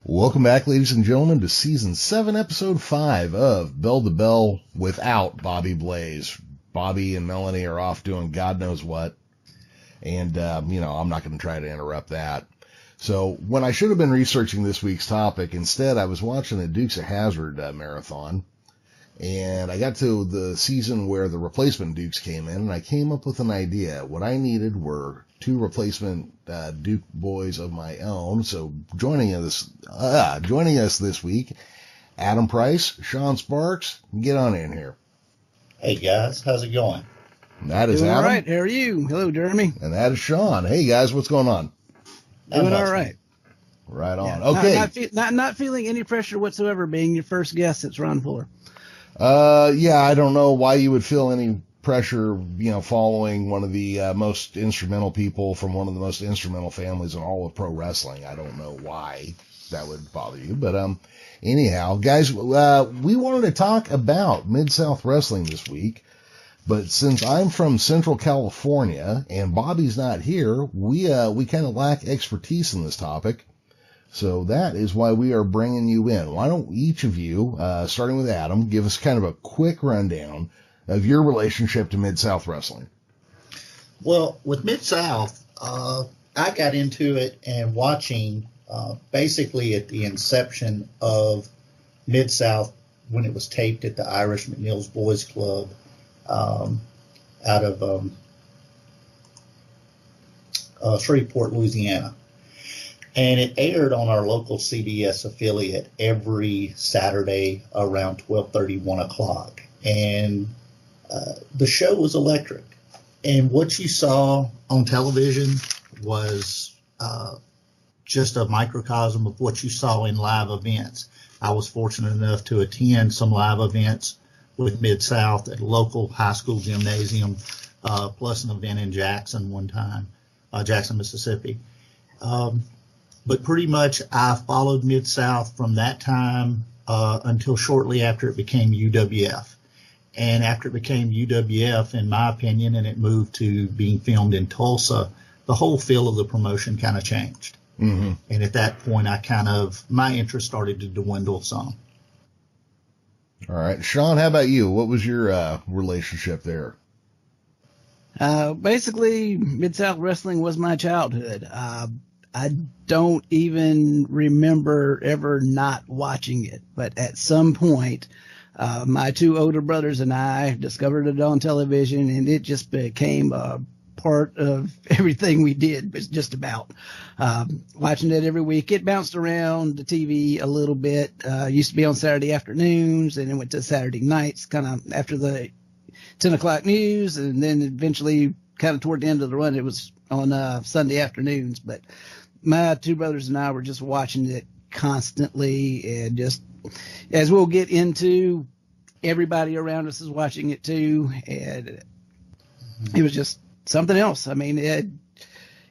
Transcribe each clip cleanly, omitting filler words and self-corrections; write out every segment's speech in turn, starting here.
Welcome back, ladies and gentlemen, to Season 7, Episode 5 of Bell to Bell without Bobby Blaze. Bobby and Melanie are off doing God knows what, and, I'm not going to try to interrupt that. So, when I should have been researching this week's topic, instead I was watching the Dukes of Hazzard marathon, and I got to the season where the replacement Dukes came in, and I came up with an idea. What I needed were two replacement Duke boys of my own. So joining us this week, Adam Price, Shawn Sparks. Get on in here. Hey guys, how's it going? And that is Doing Adam. All right. How are you? Hello, Jeremy. And that is Shawn. Hey guys, what's going on? Doing all right. Right on. Yeah, Okay. Not feeling any pressure whatsoever being your first guest that's Ron Fuller. I don't know why you would feel any pressure, following one of the most instrumental people from one of the most instrumental families in all of pro wrestling. I don't know why that would bother you, but anyhow, guys, we wanted to talk about Mid-South Wrestling this week, but since I'm from Central California and Bobby's not here, we kind of lack expertise in this topic. So that is why we are bringing you in. Why don't each of you, starting with Adam, give us kind of a quick rundown of your relationship to Mid-South Wrestling? Well, with Mid-South, I got into it and watching basically at the inception of Mid-South when it was taped at the Irish McNeil's Boys Club out of Shreveport, Louisiana. And it aired on our local CBS affiliate every Saturday around 12:30, 1 o'clock. And the show was electric. And what you saw on television was just a microcosm of what you saw in live events. I was fortunate enough to attend some live events with Mid-South at a local high school gymnasium, plus an event in Jackson one time, Jackson, Mississippi. But pretty much I followed Mid-South from that time until shortly after it became UWF. And after it became UWF, in my opinion, and it moved to being filmed in Tulsa, the whole feel of the promotion kind of changed. Mm-hmm. And at that point, my interest started to dwindle some. All right. Shawn, how about you? What was your relationship there? Basically, Mid-South Wrestling was my childhood. I don't even remember ever not watching it, but at some point, my two older brothers and I discovered it on television, and it just became a part of everything we did, just about. Watching it every week. It bounced around the TV a little bit. Used to be on Saturday afternoons, and it went to Saturday nights, kind of after the 10 o'clock news, and then eventually, kind of toward the end of the run, it was on Sunday afternoons. But my two brothers and I were just watching it constantly, and just as we'll get into, everybody around us is watching it too, and it was just something else. I mean,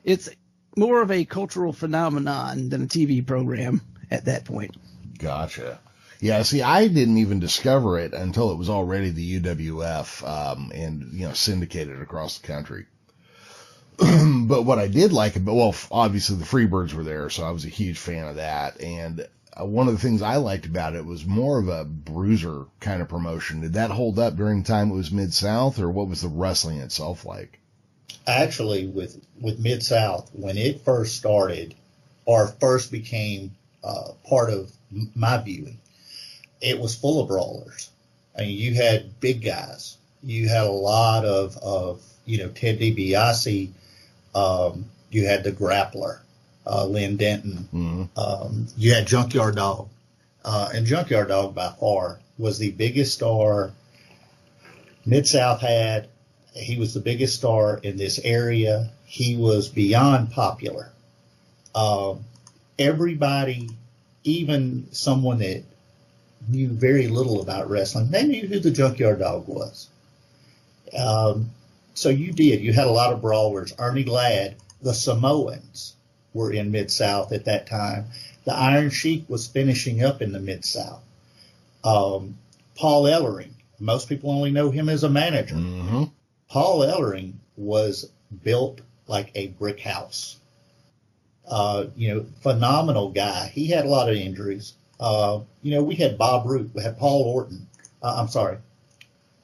it's more of a cultural phenomenon than a TV program at that point. Gotcha. Yeah, see, I didn't even discover it until it was already the UWF and syndicated across the country. But what I did like about, well, obviously the Freebirds were there, so I was a huge fan of that. And one of the things I liked about it was more of a bruiser kind of promotion. Did that hold up during the time it was Mid-South, or what was the wrestling itself like? Actually, with Mid-South, when it first started or first became part of my viewing, it was full of brawlers. I mean, you had big guys. You had a lot of Ted DeBiase. You had the Grappler, Lynn Denton. Mm-hmm. You had Junkyard Dog. And Junkyard Dog, by far, was the biggest star Mid-South had. He was the biggest star in this area. He was beyond popular. Everybody, even someone that knew very little about wrestling, they knew who the Junkyard Dog was. So you had a lot of brawlers. Ernie Ladd, the Samoans were in Mid-South at that time. The Iron Sheik was finishing up in the Mid-South. Paul Ellering, most people only know him as a manager. Mm-hmm. Paul Ellering was built like a brick house. Phenomenal guy. He had a lot of injuries. We had Bob Root, we had Paul Orton.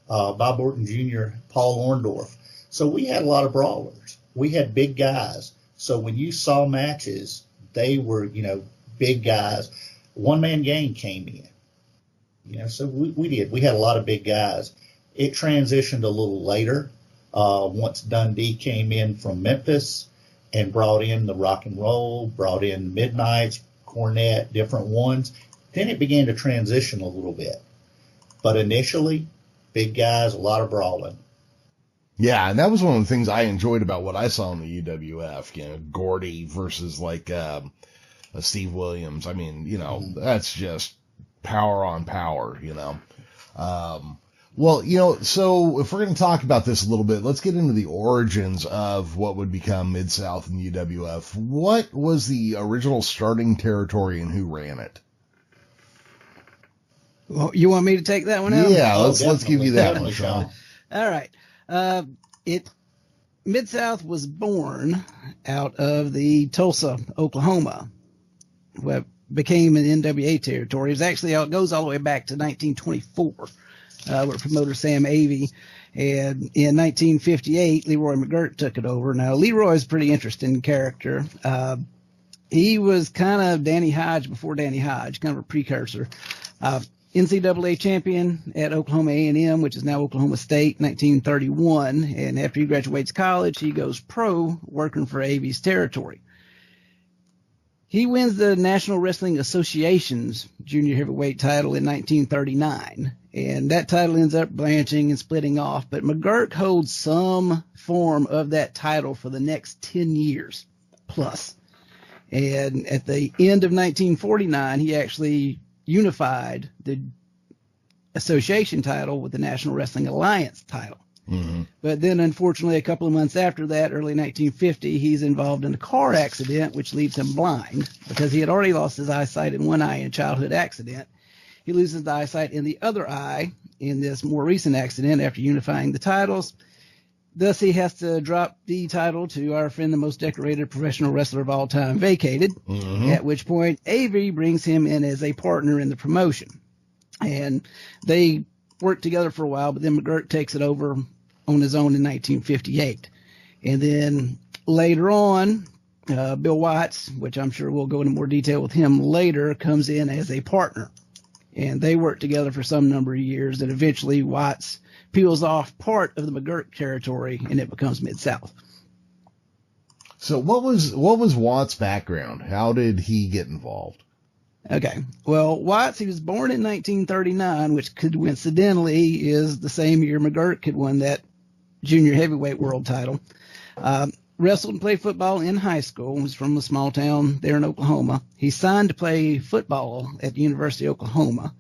Bob Orton Jr., Paul Orndorff. So we had a lot of brawlers. We had big guys. So when you saw matches, they were, big guys. One Man Gang came in. So we did. We had a lot of big guys. It transitioned a little later once Dundee came in from Memphis and brought in the rock and roll, brought in Midnights, Cornette, different ones. Then it began to transition a little bit. But initially, big guys, a lot of brawling. Yeah, and that was one of the things I enjoyed about what I saw in the UWF, Gordy versus like Steve Williams. I mean, that's just power on power, So if we're going to talk about this a little bit, let's get into the origins of what would become Mid-South and UWF. What was the original starting territory and who ran it? Well, you want me to take that one out? Yeah, let's give you that one, Shawn. All right. Mid-South was born out of the Tulsa, Oklahoma, what became an NWA territory. It goes all the way back to 1924, where promoter Sam Avey, and in 1958, Leroy McGirt took it over. Now, Leroy's a pretty interesting character. He was kind of Danny Hodge before Danny Hodge, kind of a precursor. NCAA champion at Oklahoma A&M, which is now Oklahoma State, 1931. And after he graduates college, he goes pro, working for Avey's territory. He wins the National Wrestling Association's junior heavyweight title in 1939. And that title ends up branching and splitting off. But McGirt holds some form of that title for the next 10 years plus. And at the end of 1949, he actually unified the association title with the National Wrestling Alliance title. Mm-hmm. But then, unfortunately, a couple of months after that, early 1950, he's involved in a car accident, which leaves him blind because he had already lost his eyesight in one eye in a childhood accident. He loses the eyesight in the other eye in this more recent accident after unifying the titles. Thus, he has to drop the title to our friend, the most decorated professional wrestler of all time, Vacated, at which point Avey brings him in as a partner in the promotion. And they work together for a while, but then McGirt takes it over on his own in 1958. And then later on, Bill Watts, which I'm sure we'll go into more detail with him later, comes in as a partner. And they work together for some number of years, and eventually Watts peels off part of the McGirt territory, and it becomes Mid-South. So what was Watts' background? How did he get involved? Okay. Well, Watts, he was born in 1939, which coincidentally is the same year McGirt had won that junior heavyweight world title. Wrestled and played football in high school. He was from a small town there in Oklahoma. He signed to play football at the University of Oklahoma.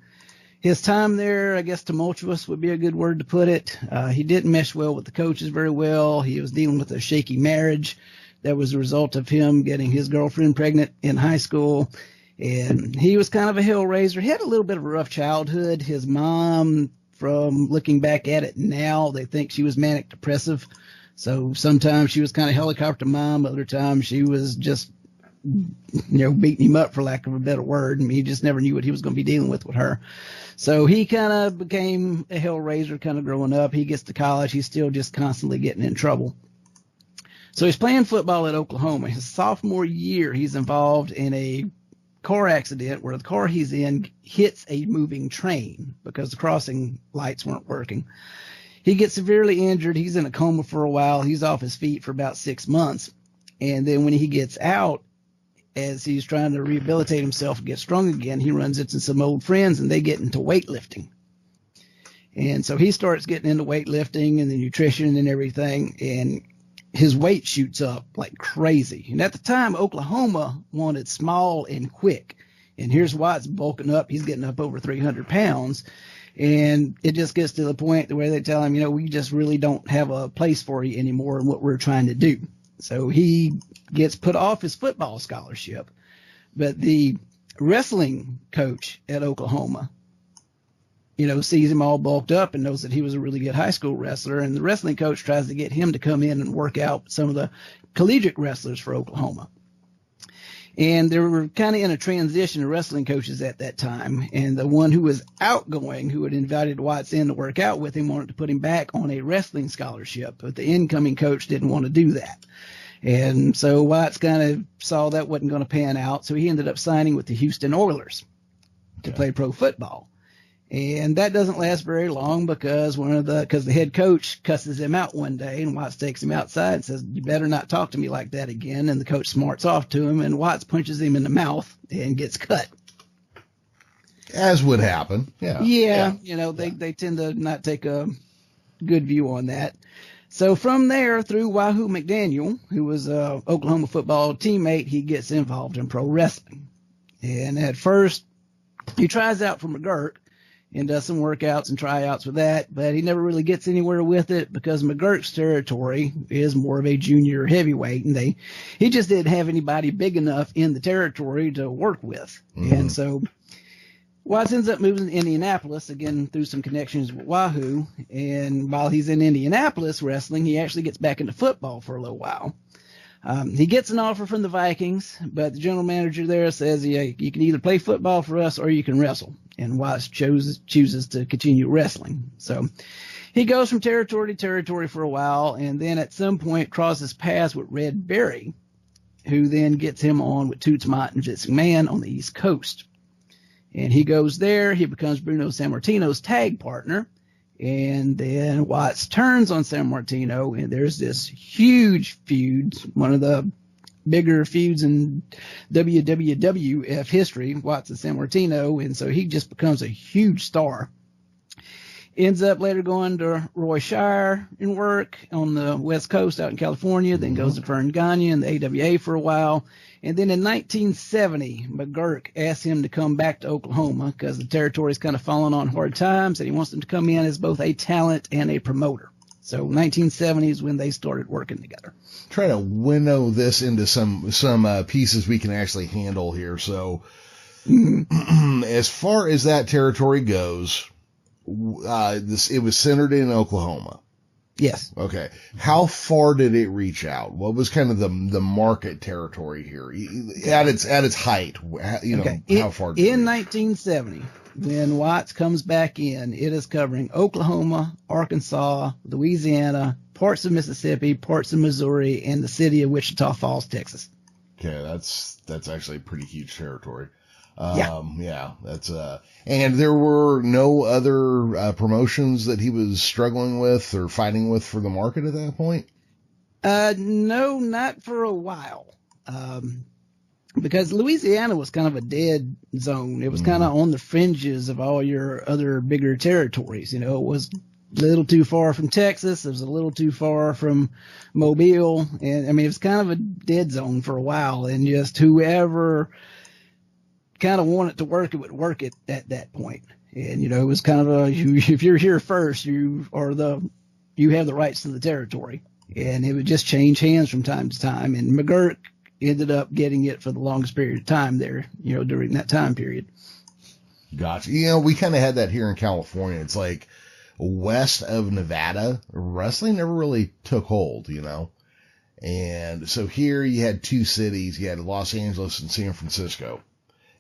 His time there, I guess tumultuous would be a good word to put it. He didn't mesh well with the coaches very well. He was dealing with a shaky marriage. That was a result of him getting his girlfriend pregnant in high school. And he was kind of a hellraiser. He had a little bit of a rough childhood. His mom, from looking back at it now, they think she was manic depressive. So sometimes she was kind of helicopter mom. Other times she was just, beating him up, for lack of a better word. I mean, he just never knew what he was going to be dealing with her. So he kind of became a hellraiser kind of growing up. He gets to college. He's still just constantly getting in trouble. So he's playing football at Oklahoma. His sophomore year, he's involved in a car accident where the car he's in hits a moving train because the crossing lights weren't working. He gets severely injured. He's in a coma for a while. He's off his feet for about 6 months. And then when he gets out, as he's trying to rehabilitate himself and get strong again, he runs into some old friends and they get into weightlifting. And so he starts getting into weightlifting and the nutrition and everything. And his weight shoots up like crazy. And at the time, Oklahoma wanted small and quick. And here's Watts bulking up. He's getting up over 300 pounds. And it just gets to the point where they tell him, we just really don't have a place for you anymore in what we're trying to do. So he gets put off his football scholarship. But the wrestling coach at Oklahoma, sees him all bulked up and knows that he was a really good high school wrestler. And the wrestling coach tries to get him to come in and work out some of the collegiate wrestlers for Oklahoma. And they were kind of in a transition of wrestling coaches at that time. And the one who was outgoing, who had invited Watts in to work out with him, wanted to put him back on a wrestling scholarship. But the incoming coach didn't want to do that. And so Watts kind of saw that wasn't going to pan out. So he ended up signing with the Houston Oilers to play pro football. And that doesn't last very long because the head coach cusses him out one day, and Watts takes him outside and says, "You better not talk to me like that again." And the coach smarts off to him, and Watts punches him in the mouth and gets cut. As would happen. Yeah. They tend to not take a good view on that. So from there, through Wahoo McDaniel, who was a Oklahoma football teammate, he gets involved in pro wrestling. And at first, he tries out for McGurk and does some workouts and tryouts with that, but he never really gets anywhere with it because McGurk's territory is more of a junior heavyweight, and he just didn't have anybody big enough in the territory to work with. Mm-hmm. And so Watts ends up moving to Indianapolis, again, through some connections with Wahoo, and while he's in Indianapolis wrestling, he actually gets back into football for a little while. He gets an offer from the Vikings, but the general manager there says, "Yeah, you can either play football for us or you can wrestle." And Watts chooses to continue wrestling. So he goes from territory to territory for a while, and then at some point crosses paths with Red Berry, who then gets him on with Toots Mott and Vince McMahon on the East Coast. And he goes there. He becomes Bruno Sammartino's tag partner. And then Watts turns on Sammartino, and there's this huge feud, one of the bigger feuds in WWF history, Watts and Sammartino, and so he just becomes a huge star. Ends up later going to Roy Shire and work on the West Coast out in California, then goes to Vern Gagne in the AWA for a while. And then in 1970, McGurk asked him to come back to Oklahoma because the territory's kind of fallen on hard times, and he wants him to come in as both a talent and a promoter. So 1970 is when they started working together. Trying to winnow this into some pieces we can actually handle here. So as far as that territory goes, it was centered in Oklahoma. Yes. Okay. How far did it reach out? What was kind of the market territory here at its height? How far? In 1970, when Watts comes back in, it is covering Oklahoma, Arkansas, Louisiana, parts of Mississippi, parts of Missouri, and the city of Wichita Falls, Texas. Okay, that's actually a pretty huge territory. That's and there were no other promotions that he was struggling with or fighting with for the market at that point? No, not for a while. Because Louisiana was kind of a dead zone. It was kind of on the fringes of all your other bigger territories. It was a little too far from Texas. It was a little too far from Mobile. And it was kind of a dead zone for a while, and just whoever kind of wanted to work it would work it at that point. And, it was kind of if you're here first, you have the rights to the territory, and it would just change hands from time to time. And McGurk ended up getting it for the longest period of time there, during that time period. Gotcha. We kind of had that here in California. It's like west of Nevada, wrestling never really took hold, And so here you had two cities. You had Los Angeles and San Francisco.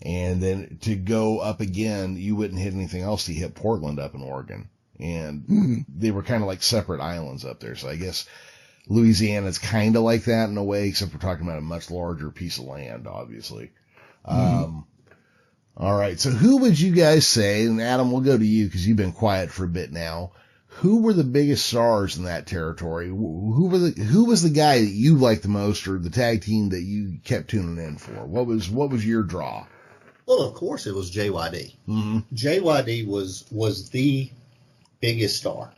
And then to go up again, you wouldn't hit anything else to hit Portland up in Oregon. And they were kind of like separate islands up there. So I guess Louisiana's kind of like that in a way, except we're talking about a much larger piece of land, obviously. All right. So who would you guys say, and Adam, we'll go to you because you've been quiet for a bit now. Who were the biggest stars in that territory? Who was the guy that you liked the most, or the tag team that you kept tuning in for? What was your draw? Well, of course, it was JYD. Mm-hmm. JYD was the biggest star.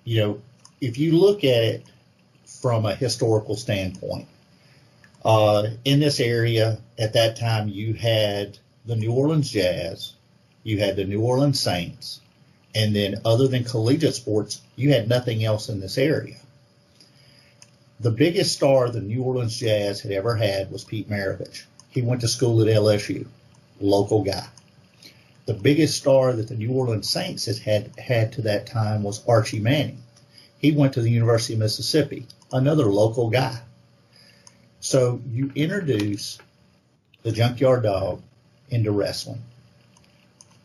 If you look at it from a historical standpoint, in this area at that time, you had the New Orleans Jazz, you had the New Orleans Saints, and then other than collegiate sports, you had nothing else in this area. The biggest star the New Orleans Jazz had ever had was Pete Maravich. He went to school at LSU, local guy. The biggest star that the New Orleans Saints had to that time was Archie Manning. He went to the University of Mississippi, another local guy. So you introduce the Junkyard Dog into wrestling.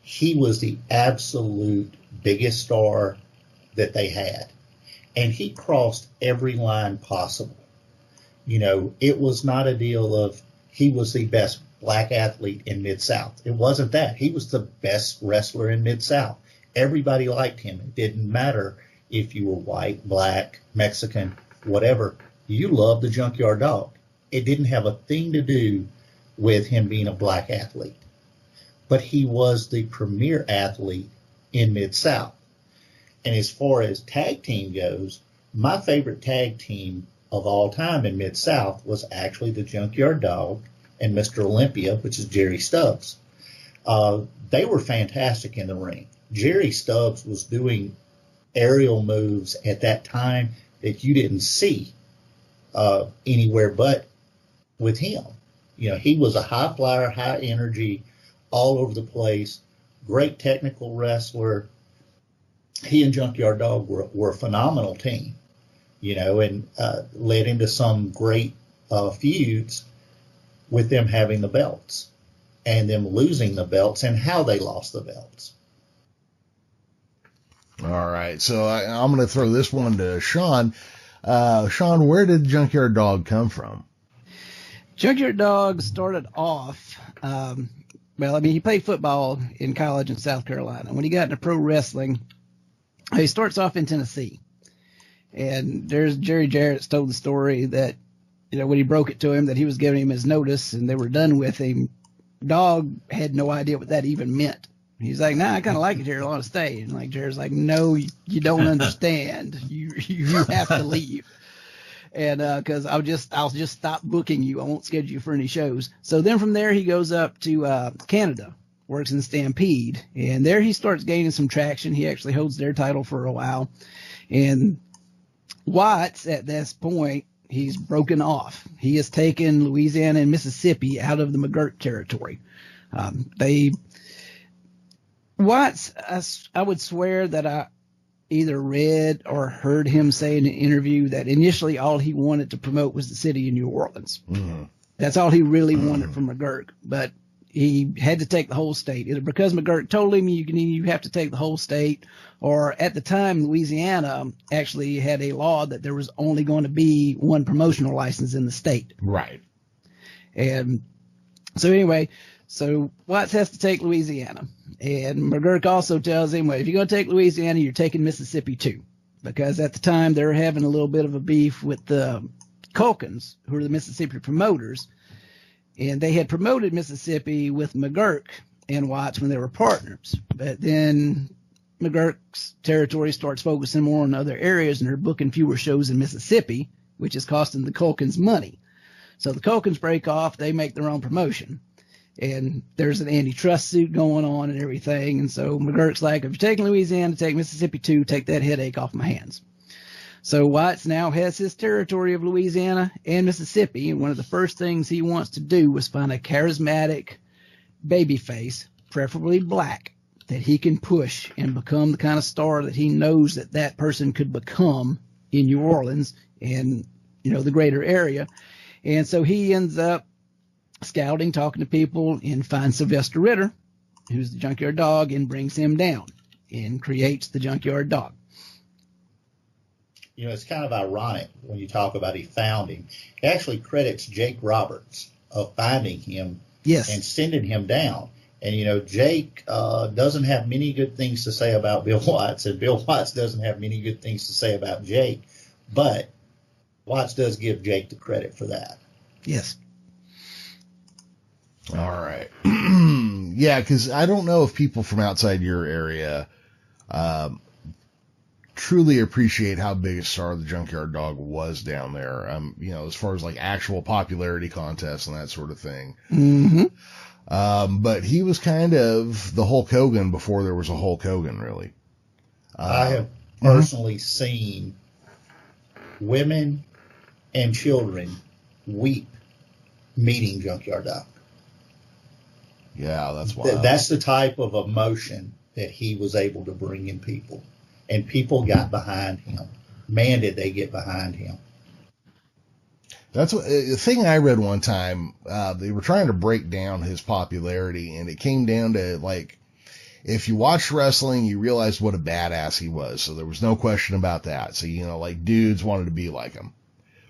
He was the absolute biggest star that they had. And he crossed every line possible. You know, it was not a deal of he was the best black athlete in Mid-South. It wasn't that. He was the best wrestler in Mid-South. Everybody liked him. It didn't matter if you were white, black, Mexican, whatever. You loved the Junkyard Dog. It didn't have a thing to do with him being a black athlete. But he was the premier athlete in Mid-South. And as far as tag team goes, my favorite tag team of all time in Mid-South was actually the Junkyard Dog and Mr. Olympia, which is Jerry Stubbs. They were fantastic in the ring. Jerry Stubbs was doing aerial moves at that time that you didn't see anywhere but with him. You know, he was a high flyer, high energy, all over the place, great technical wrestler. He and Junkyard Dog were a phenomenal team, you know, and led into some great feuds with them having the belts and them losing the belts and how they lost the belts. All right, so I'm going to throw this one to Shawn. Shawn, where did Junkyard Dog come from? Junkyard Dog started off, he played football in college in South Carolina. When he got into pro wrestling, he starts off in Tennessee. And there's Jerry Jarrett's told the story that, you know, when he broke it to him that he was giving him his notice and they were done with him, Dog had no idea what that even meant. He's like, nah, I kind of like it here. I want to stay. And like Jerry's like, no, you don't understand. You have to leave. And because I'll just stop booking you. I won't schedule you for any shows. So then from there he goes up to Canada, works in Stampede, and there he starts gaining some traction. He actually holds their title for a while. And Watts, at this point, he's broken off. He has taken Louisiana and Mississippi out of the McGirt territory. Watts, I would swear that I either read or heard him say in an interview that initially all he wanted to promote was the city of New Orleans. Mm-hmm. That's all he really wanted from McGirt, but he had to take the whole state, either because McGirt told him you have to take the whole state, or at the time Louisiana actually had a law that there was only going to be one promotional license in the state. Right. And so anyway, so Watts has to take Louisiana. And McGirt also tells him, well, if you're going to take Louisiana, you're taking Mississippi too. Because at the time, they're having a little bit of a beef with the Culkins, who are the Mississippi promoters. And they had promoted Mississippi with McGirt and Watts when they were partners. But then McGirt's territory starts focusing more on other areas, and they're booking fewer shows in Mississippi, which is costing the Culkins money. So the Culkins break off. They make their own promotion. And there's an antitrust suit going on and everything. And so McGirt's like, if you're taking Louisiana, take Mississippi too, take that headache off my hands. So Watts now has his territory of Louisiana and Mississippi. And one of the first things he wants to do was find a charismatic babyface, preferably black, that he can push and become the kind of star that he knows that that person could become in New Orleans and, you know, the greater area. And so he ends up scouting, talking to people, and finds Sylvester Ritter, who's the Junkyard Dog, and brings him down and creates the Junkyard Dog. You know, it's kind of ironic when you talk about he found him. He actually credits Jake Roberts of finding him and sending him down. And, you know, Jake doesn't have many good things to say about Bill Watts, and Bill Watts doesn't have many good things to say about Jake. But Watts does give Jake the credit for that. Yes. All right. Yeah, because I don't know if people from outside your area truly appreciate how big a star the Junkyard Dog was down there. You know, as far as like actual popularity contests and that sort of thing. Mm-hmm. But he was kind of the Hulk Hogan before there was a Hulk Hogan, really. I have personally seen women and children weep meeting Junkyard Dog. Yeah, that's wild. That's the type of emotion that he was able to bring in people. And people got behind him. Man, did they get behind him. That's what, the thing I read one time. They were trying to break down his popularity, and it came down to, like, if you watched wrestling, you realized what a badass he was. So there was no question about that. So, you know, like, dudes wanted to be like him.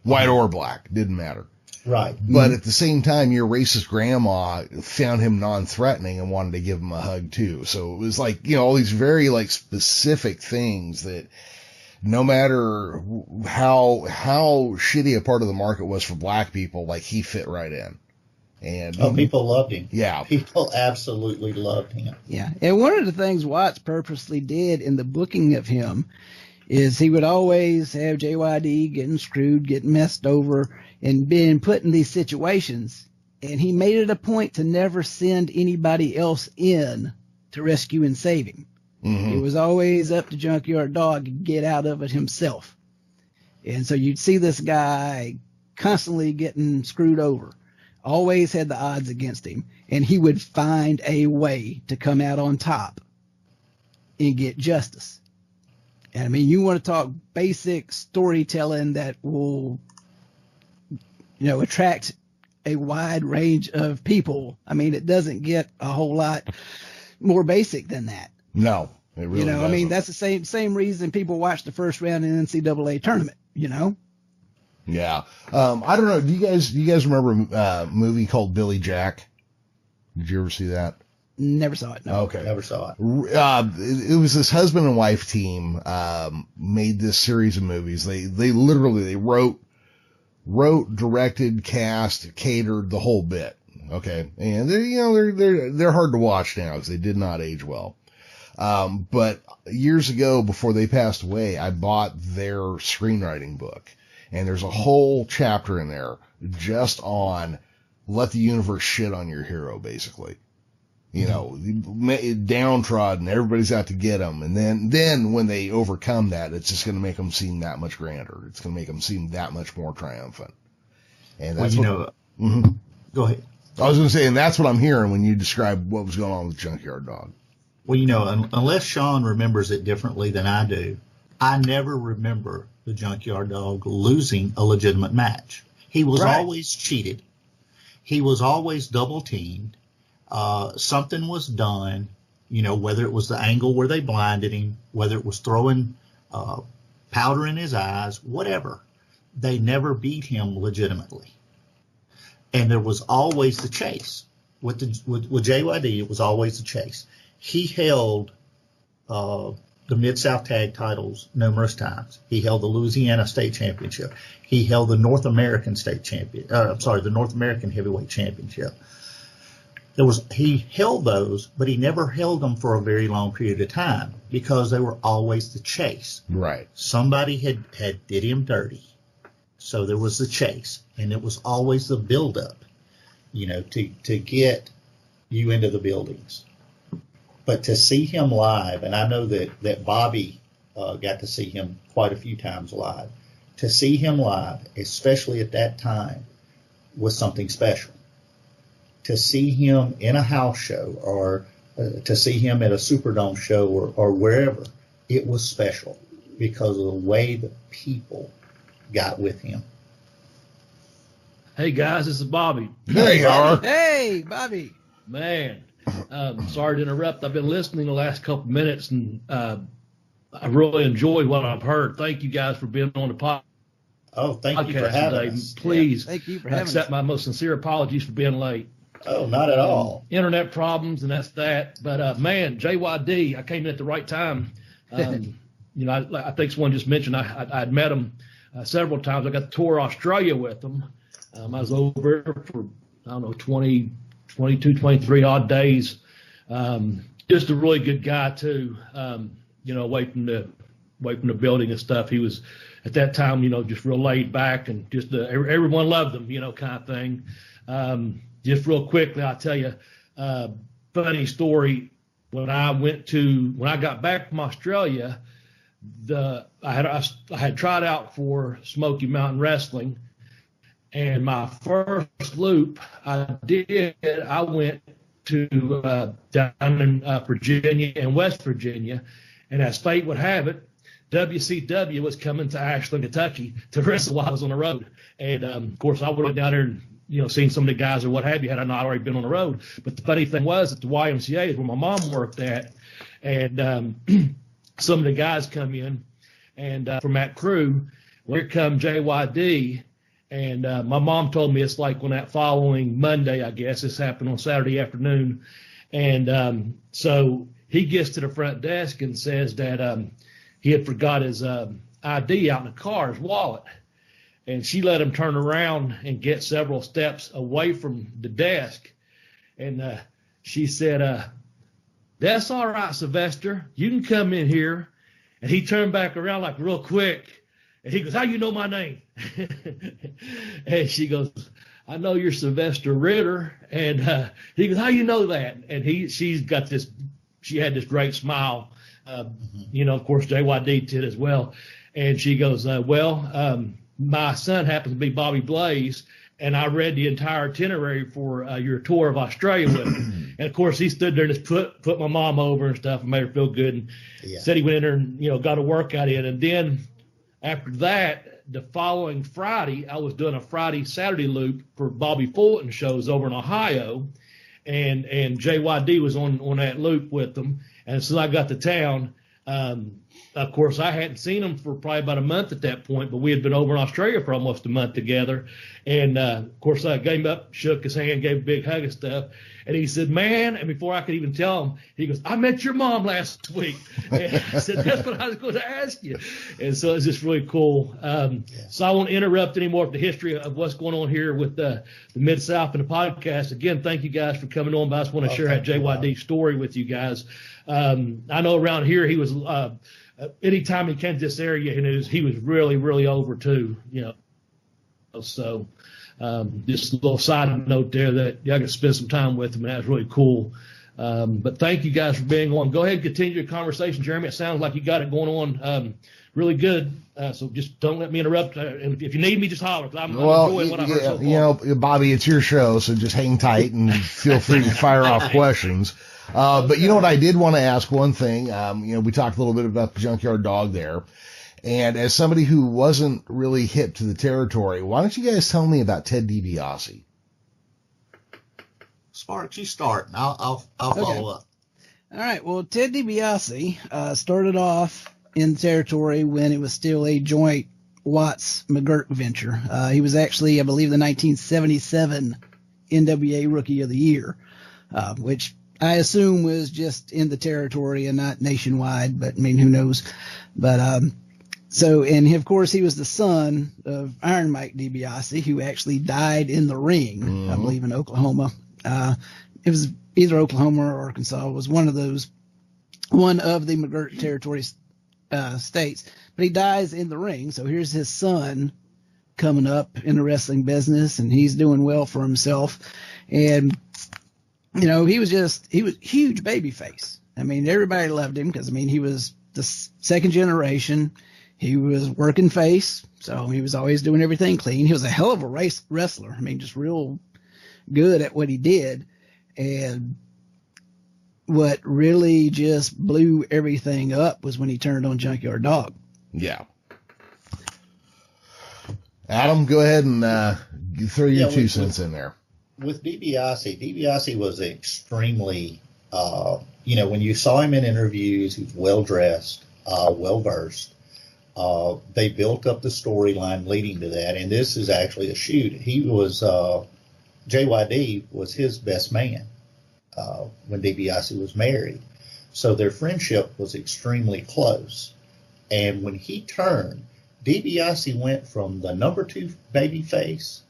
White or black, didn't matter. Right. But at the same time, your racist grandma found him non-threatening and wanted to give him a hug too. So it was like, you know, all these very like specific things that no matter how shitty a part of the market was for black people, like he fit right in. And people loved him. Yeah. People absolutely loved him. Yeah. And one of the things Watts purposely did in the booking of him is he would always have JYD getting screwed, getting messed over, and being put in these situations. And he made it a point to never send anybody else in to rescue and save him. Mm-hmm. It was always up to Junkyard Dog to get out of it himself. And so you'd see this guy constantly getting screwed over, always had the odds against him, and he would find a way to come out on top and get justice. And I mean, you want to talk basic storytelling that will, you know, attract a wide range of people. I mean, it doesn't get a whole lot more basic than that. No, it really doesn't. I mean, that's the same reason people watch the first round in the NCAA tournament, you know? Yeah. I don't know. Do you guys remember a movie called Billy Jack? Did you ever see that? Never saw it. No. Okay. Never saw it. It was this husband and wife team, made this series of movies. They literally wrote, directed, cast, catered the whole bit. Okay. And they're hard to watch now because they did not age well. But years ago, before they passed away, I bought their screenwriting book, and there's a whole chapter in there just on let the universe shit on your hero, basically. You know, downtrodden, everybody's out to get them. And then when they overcome that, it's just going to make them seem that much grander. It's going to make them seem that much more triumphant. And that's Go ahead. I was going to say, and that's what I'm hearing when you describe what was going on with Junkyard Dog. Well, you know, unless Shawn remembers it differently than I do, I never remember the Junkyard Dog losing a legitimate match. He was always cheated. He was always double teamed. Something was done, you know, whether it was the angle where they blinded him, whether it was throwing powder in his eyes, whatever. They never beat him legitimately. And there was always the chase. With JYD, it was always the chase. He held the Mid-South Tag titles numerous times. He held the Louisiana State Championship. He held the North American the North American Heavyweight Championship. He held those, but he never held them for a very long period of time because they were always the chase. Right. Somebody had did him dirty. So there was the chase, and it was always the buildup, you know, to get you into the buildings. But to see him live, and I know that Bobby got to see him quite a few times live, to see him live, especially at that time, was something special. To see him in a house show or to see him at a Superdome show or wherever, it was special because of the way the people got with him. Hey, guys, this is Bobby. There you are. Hey, Bobby. Man, sorry to interrupt. I've been listening the last couple of minutes, and I really enjoyed what I've heard. Thank you guys for being on the podcast. Oh, thank you for having us. Please thank you for having accept my most sincere apologies for being late. Oh, not at all. Internet problems, and that's that. But, man, JYD, I came in at the right time. You know, I think someone just mentioned I'd met him several times. I got to tour Australia with him. I was over there for, 22, 23 odd days. Just a really good guy, too, you know, away from the building and stuff. He was, at that time, you know, just real laid back and just everyone loved him, you know, kind of thing. Just real quickly, I'll tell you a funny story. When I got back from Australia, I had tried out for Smoky Mountain Wrestling, and my first loop I went to down in Virginia and West Virginia, and as fate would have it, WCW was coming to Ashland, Kentucky to wrestle while I was on the road. And, of course, I went down there and, seen some of the guys or what have you had I not already been on the road. But the funny thing was at the YMCA is where my mom worked at. And some of the guys come in and from that crew, well, here come JYD. And my mom told me it's like on that following Monday, I guess. This happened on Saturday afternoon. And so he gets to the front desk and says that he had forgot his ID out in the car, his wallet. And she let him turn around and get several steps away from the desk. And she said, that's all right, Sylvester. You can come in here. And he turned back around like real quick. And he goes, how you know my name? And she goes, I know you're Sylvester Ritter. And he goes, how you know that? And she had this great smile. Of course, JYD did as well. And she goes, my son happens to be Bobby Blaze. And I read the entire itinerary for your tour of Australia with him. And, of course, he stood there and just put my mom over and stuff and made her feel good. And said he went in there and, got a workout in. And then after that, the following Friday, I was doing a Friday-Saturday loop for Bobby Fulton shows over in Ohio. And JYD was on that loop with them. And as soon as I got to town, of course, I hadn't seen him for probably about a month at that point, but we had been over in Australia for almost a month together. And, of course, I gave him up, shook his hand, gave a big hug and stuff. And he said, man, and before I could even tell him, he goes, I met your mom last week. And I said, that's what I was going to ask you. And so it's just really cool. So I won't interrupt anymore with the history of what's going on here with the Mid-South and the podcast. Again, thank you guys for coming on, but I just want to share that JYD story with you guys. I know around here he was anytime he came to this area, he was really, really over too, So just a little side note there that I could spend some time with him, and that's really cool. But thank you guys for being on. Go ahead and continue your conversation, Jeremy. It sounds like you got it going on really good. So just don't let me interrupt. And if you need me, just holler. I'm enjoying what I heard so far. Bobby, it's your show, so just hang tight and feel free to fire off questions. But you know what? I did want to ask one thing. We talked a little bit about the Junkyard Dog there. And as somebody who wasn't really hip to the territory, why don't you guys tell me about Ted DeBiase? Sparks, you start, and I'll follow up. All right. Well, Ted DeBiase started off in the territory when it was still a joint Watts-McGirt venture. He was actually, I believe, the 1977 NWA Rookie of the Year, which I assume was just in the territory and not nationwide, but I mean, who knows? But and of course, he was the son of Iron Mike DeBiase, who actually died in the ring, I believe, in Oklahoma. It was either Oklahoma or Arkansas. It was one of the McGirt territory states. But he dies in the ring, so here's his son coming up in the wrestling business, and he's doing well for himself. And he was huge baby face. I mean, everybody loved him because, he was the second generation. He was working face, so he was always doing everything clean. He was a hell of a wrestler. Just real good at what he did. And what really just blew everything up was when he turned on Junkyard Dog. Yeah. Adam, go ahead and throw your 2 cents in there. With DeBiase was extremely, when you saw him in interviews, he was well-dressed, well-versed. They built up the storyline leading to that, and this is actually a shoot. He was, JYD was his best man when DeBiase was married. So their friendship was extremely close. And when he turned, DeBiase went from the number 2 baby face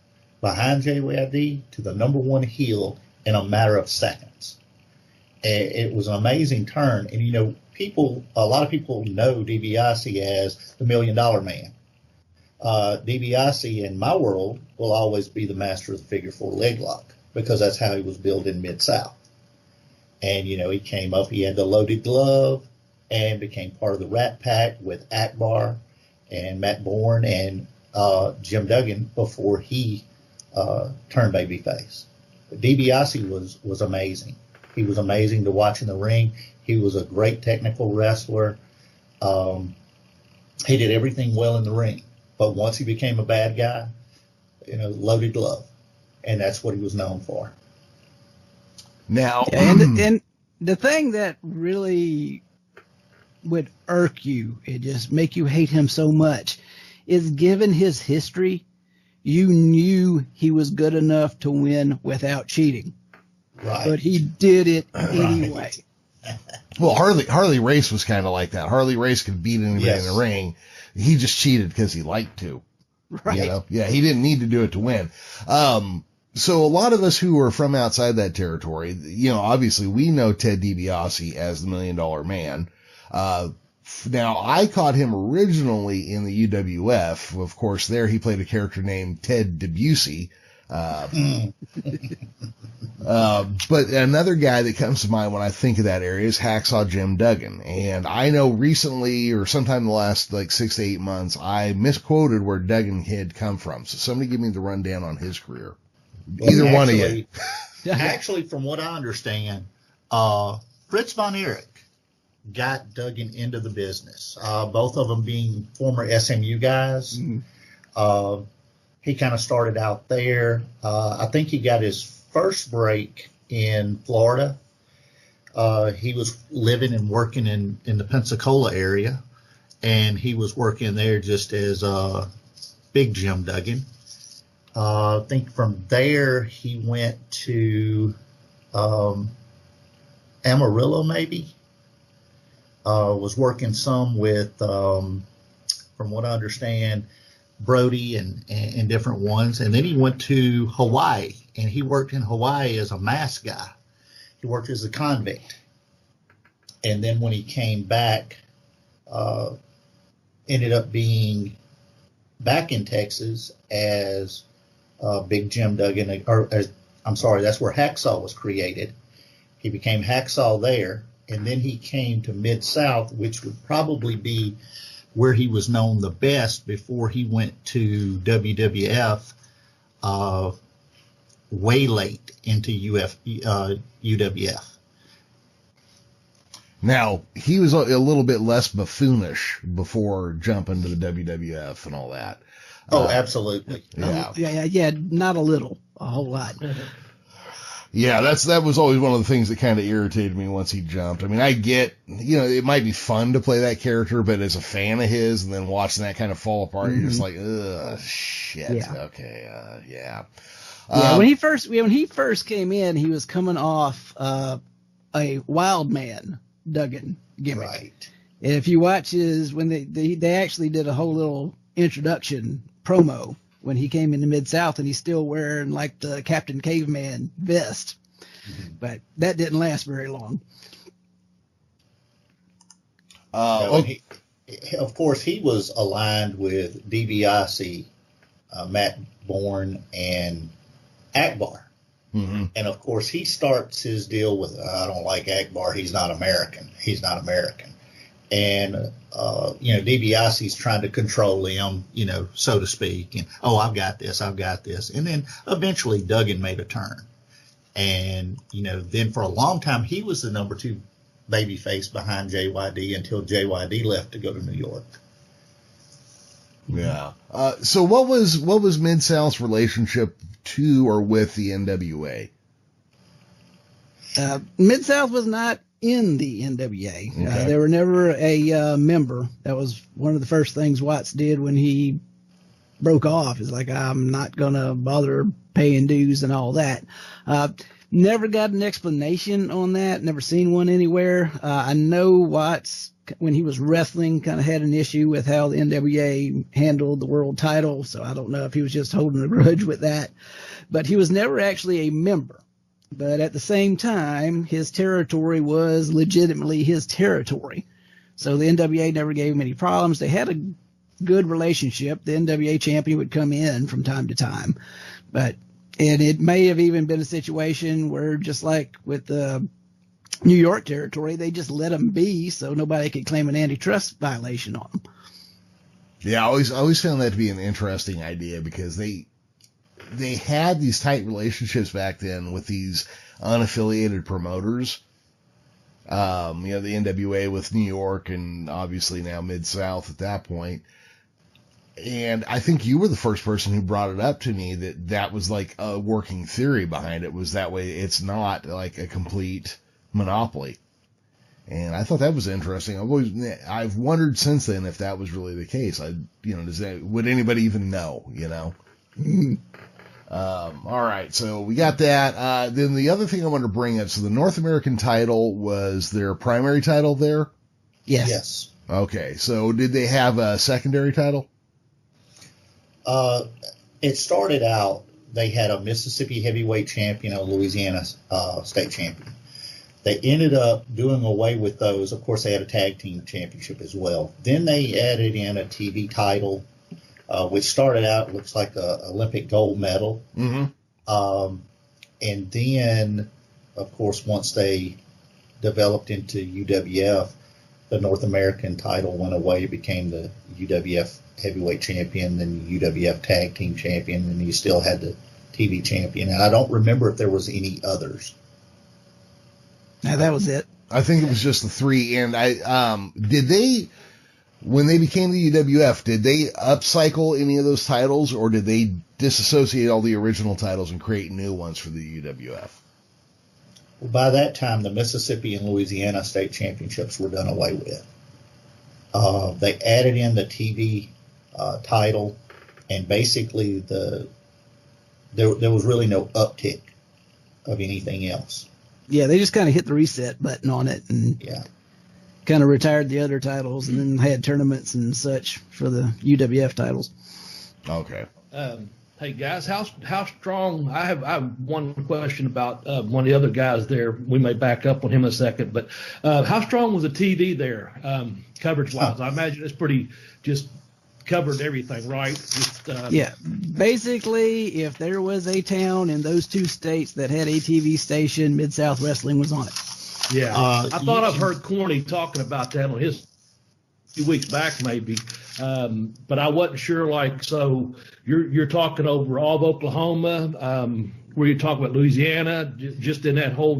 behind JYD to the number 1 heel in a matter of seconds. And it was an amazing turn. And, a lot of people know DeBiase as the $1 Million Man. DeBiase in my world will always be the master of the figure 4 leg lock because that's how he was billed in Mid-South. And, he came up, he had the loaded glove and became part of the Rat Pack with Akbar and Matt Bourne and Jim Duggan before he turned babyface. DeBiase was amazing. He was amazing to watch in the ring. He was a great technical wrestler. He did everything well in the ring, but once he became a bad guy, loaded glove, and that's what he was known for. Now, and the thing that really would irk you, it just make you hate him so much, is given his history, you knew he was good enough to win without cheating. Right. But he did it anyway. Right. Well, Harley Race was kind of like that. Harley Race could beat anybody in the ring. He just cheated because he liked to. Right. Yeah, he didn't need to do it to win. So a lot of us who are from outside that territory, obviously we know Ted DeBiase as the $1 Million Man. Now, I caught him originally in the UWF. Of course, there he played a character named Ted DeBiase. But another guy that comes to mind when I think of that area is Hacksaw Jim Duggan. And I know recently, or sometime in the last 6 to 8 months, I misquoted where Duggan had come from. So somebody give me the rundown on his career. Either one of you. Actually, from what I understand, Fritz von Erich got Duggan into the business. Both of them being former SMU guys. Mm-hmm. He kind of started out there. I think he got his first break in Florida. He was living and working in the Pensacola area, and he was working there just as Big Jim Duggan. I think from there he went to Amarillo, maybe. Was working some with, from what I understand, Brody and different ones. And then he went to Hawaii, and he worked in Hawaii as a mask guy. He worked as a convict. And then when he came back, ended up being back in Texas as Big Jim Duggan, that's where Hacksaw was created. He became Hacksaw there, and then he came to Mid-South, which would probably be where he was known the best before he went to WWF way late into UWF. Now, he was a little bit less buffoonish before jumping to the WWF and all that. Oh, absolutely. Yeah. Not a little, a whole lot. Yeah, that was always one of the things that kind of irritated me once he jumped. I mean, I get, it might be fun to play that character, but as a fan of his and then watching that kind of fall apart, you're just like, ugh, shit. Yeah. Okay. Yeah. When he first came in, he was coming off a Wild Man Duggan gimmick. Right. And if you watch when they actually did a whole little introduction promo when he came into Mid-South, and he's still wearing like the Captain Caveman vest. Mm-hmm. But that didn't last very long. Of course, he was aligned with DeBiase, Matt Bourne, and Akbar. Mm-hmm. And of course, he starts his deal with, I don't like Akbar. He's not American. And, DeBiase's trying to control him, so to speak. And, I've got this. And then eventually Duggan made a turn. And, then for a long time, he was the number 2 babyface behind JYD until JYD left to go to New York. Yeah. So what was Mid-South's relationship to or with the NWA? Mid-South was not in the NWA. Okay. They were never a member. That was one of the first things Watts did when he broke off. Is like, I'm not going to bother paying dues and all that. Never got an explanation on that. Never seen one anywhere. I know Watts, when he was wrestling, kind of had an issue with how the NWA handled the world title. So I don't know if he was just holding a grudge with that. But he was never actually a member. But at the same time, his territory was legitimately his territory. So the NWA never gave him any problems. They had a good relationship. The NWA champion would come in from time to time. And it may have even been a situation where, just like with the New York territory, they just let him be so nobody could claim an antitrust violation on him. Yeah, I always found that to be an interesting idea, because they had these tight relationships back then with these unaffiliated promoters. The NWA with New York and obviously now Mid-South at that point. And I think you were the first person who brought it up to me that was like a working theory behind it, was that way it's not like a complete monopoly. And I thought that was interesting. I've wondered since then if that was really the case. Would anybody even know, all right, so we got that. Then the other thing I wanted to bring up, so the North American title was their primary title there? Yes. Okay, so did they have a secondary title? It started out, they had a Mississippi Heavyweight Champion and a Louisiana State Champion. They ended up doing away with those. Of course, they had a tag team championship as well. Then they added in a TV title, which started out, looks like a Olympic gold medal. Mm-hmm. And then, of course, once they developed into UWF, the North American title went away. It became the UWF Heavyweight Champion, then UWF Tag Team Champion, and you still had the TV Champion. And I don't remember if there was any others. No, that was it. I think it was just the three. And when they became the UWF, did they upcycle any of those titles, or did they disassociate all the original titles and create new ones for the UWF? Well, by that time, the Mississippi and Louisiana State Championships were done away with. They added in the TV title, and basically there was really no uptick of anything else. Yeah, they just kind of hit the reset button on it and kind of retired the other titles, and then had tournaments and such for the UWF titles. Okay. Hey guys, how strong? I have one question about one of the other guys there. We may back up on him in a second, but how strong was the TV there, coverage wise? I imagine it's pretty just covered everything, right? Yeah, basically, if there was a town in those two states that had a TV station, Mid-South Wrestling was on it. Yeah, I thought I've heard Corny talking about that on his few weeks back, maybe, but I wasn't sure. Like, so you're talking over all of Oklahoma? Were you talking about Louisiana? Just in that whole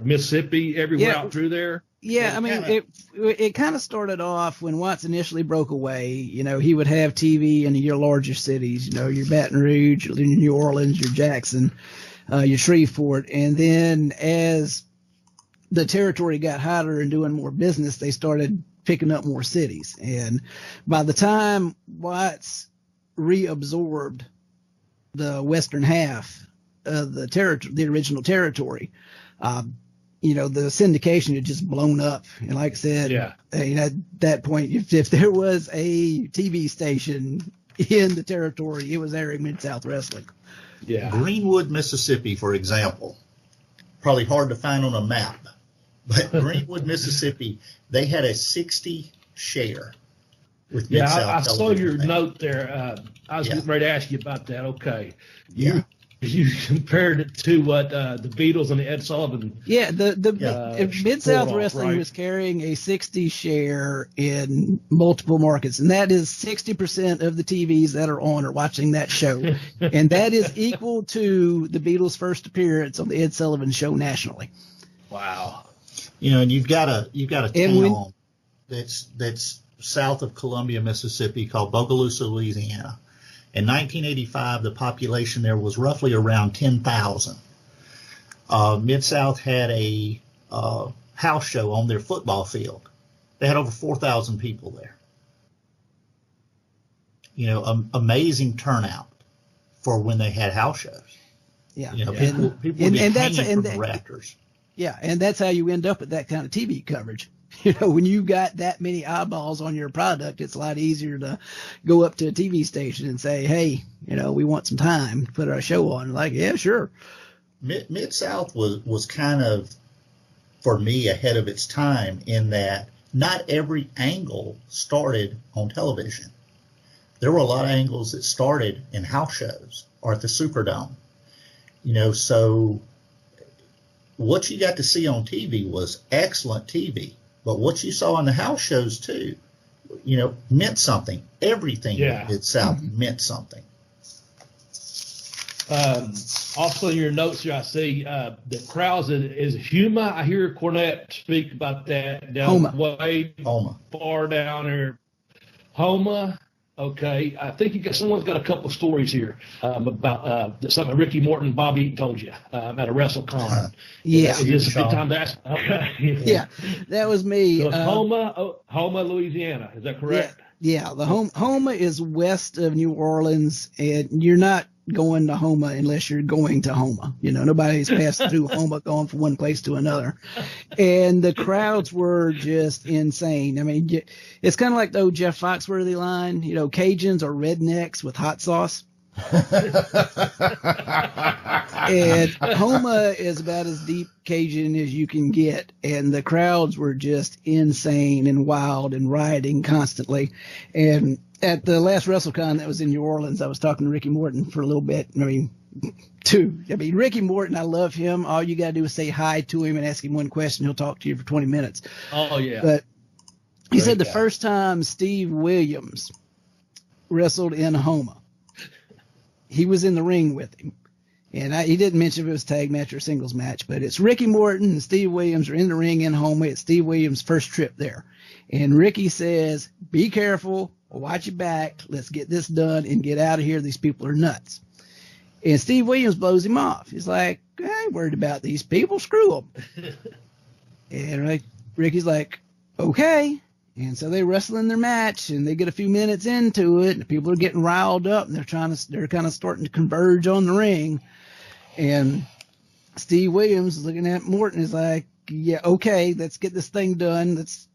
Mississippi, everywhere out through there? Yeah, I mean, it kind of started off when Watts initially broke away. He would have TV in your larger cities, your Baton Rouge, your New Orleans, your Jackson, your Shreveport. And then as the territory got hotter and doing more business, they started picking up more cities. And by the time Watts reabsorbed the western half of the original territory, the syndication had just blown up. And like I said, at that point, if there was a TV station in the territory, it was airing Mid-South Wrestling. Yeah. Greenwood, Mississippi, for example, probably hard to find on a map, but Greenwood, Mississippi, they had a 60 share with Mid-South. I saw your note there. I was getting ready to ask you about that. Okay. You compared it to what the Beatles and the Ed Sullivan. Yeah, the Mid-South Wrestling was carrying a 60 share in multiple markets, and that is 60% of the TVs that are on are watching that show, and that is equal to the Beatles' first appearance on the Ed Sullivan Show nationally. Wow. And you've got a town that's south of Columbia, Mississippi, called Bogalusa, Louisiana. In 1985, the population there was roughly around 10,000. Mid-South had a house show on their football field. They had over 4,000 people there. Amazing turnout for when they had house shows. Yeah. People would be hanging from the rafters. Yeah, and that's how you end up with that kind of TV coverage. When you got that many eyeballs on your product, it's a lot easier to go up to a TV station and say, hey, we want some time to put our show on. Like, yeah, sure. Mid-South was kind of, for me, ahead of its time in that not every angle started on television. There were a lot of angles that started in house shows or at the Superdome. So what you got to see on TV was excellent TV. But what you saw in the house shows, too, meant something. Everything at South meant something. Also in your notes here, I see the crowds is Huma. I hear Cornette speak about that down way far down there. Homa. Okay, I think someone's got a couple stories here about something Ricky Morton, Bobby Eaton told you at a WrestleCon. Yeah, is this a good time to ask? Okay. Yeah, that was me. So it's Homa, Louisiana. Is that correct? Yeah, the Homa is west of New Orleans, and you're not going to Homa unless you're going to Homa. You know, nobody's passed through Homa going from one place to another. And the crowds were just insane. I mean, it's kind of like the old Jeff Foxworthy line, you know, Cajuns are rednecks with hot sauce. And Homa is about as deep Cajun as you can get, and the crowds were just insane and wild and rioting constantly. And at the last WrestleCon that was in New Orleans, I was talking to Ricky Morton for a little bit. Ricky Morton, I love him. All you got to do is say hi to him and ask him one question. He'll talk to you for 20 minutes. Oh, yeah. But he said the first time Steve Williams wrestled in Homa, he was in the ring with him. And he didn't mention if it was a tag match or a singles match, but it's Ricky Morton and Steve Williams are in the ring in Homa. It's Steve Williams' first trip there. And Ricky says, be careful, watch your back, let's get this done and get out of here. These people are nuts. And Steve Williams blows him off. He's like, I ain't worried about these people, screw them. And Ricky's like, okay. And so they wrestle in their match, and they get a few minutes into it, and people are getting riled up, and they're kind of starting to converge on the ring. And Steve Williams is looking at Morton, is like, yeah, okay, let's get this thing done. Let's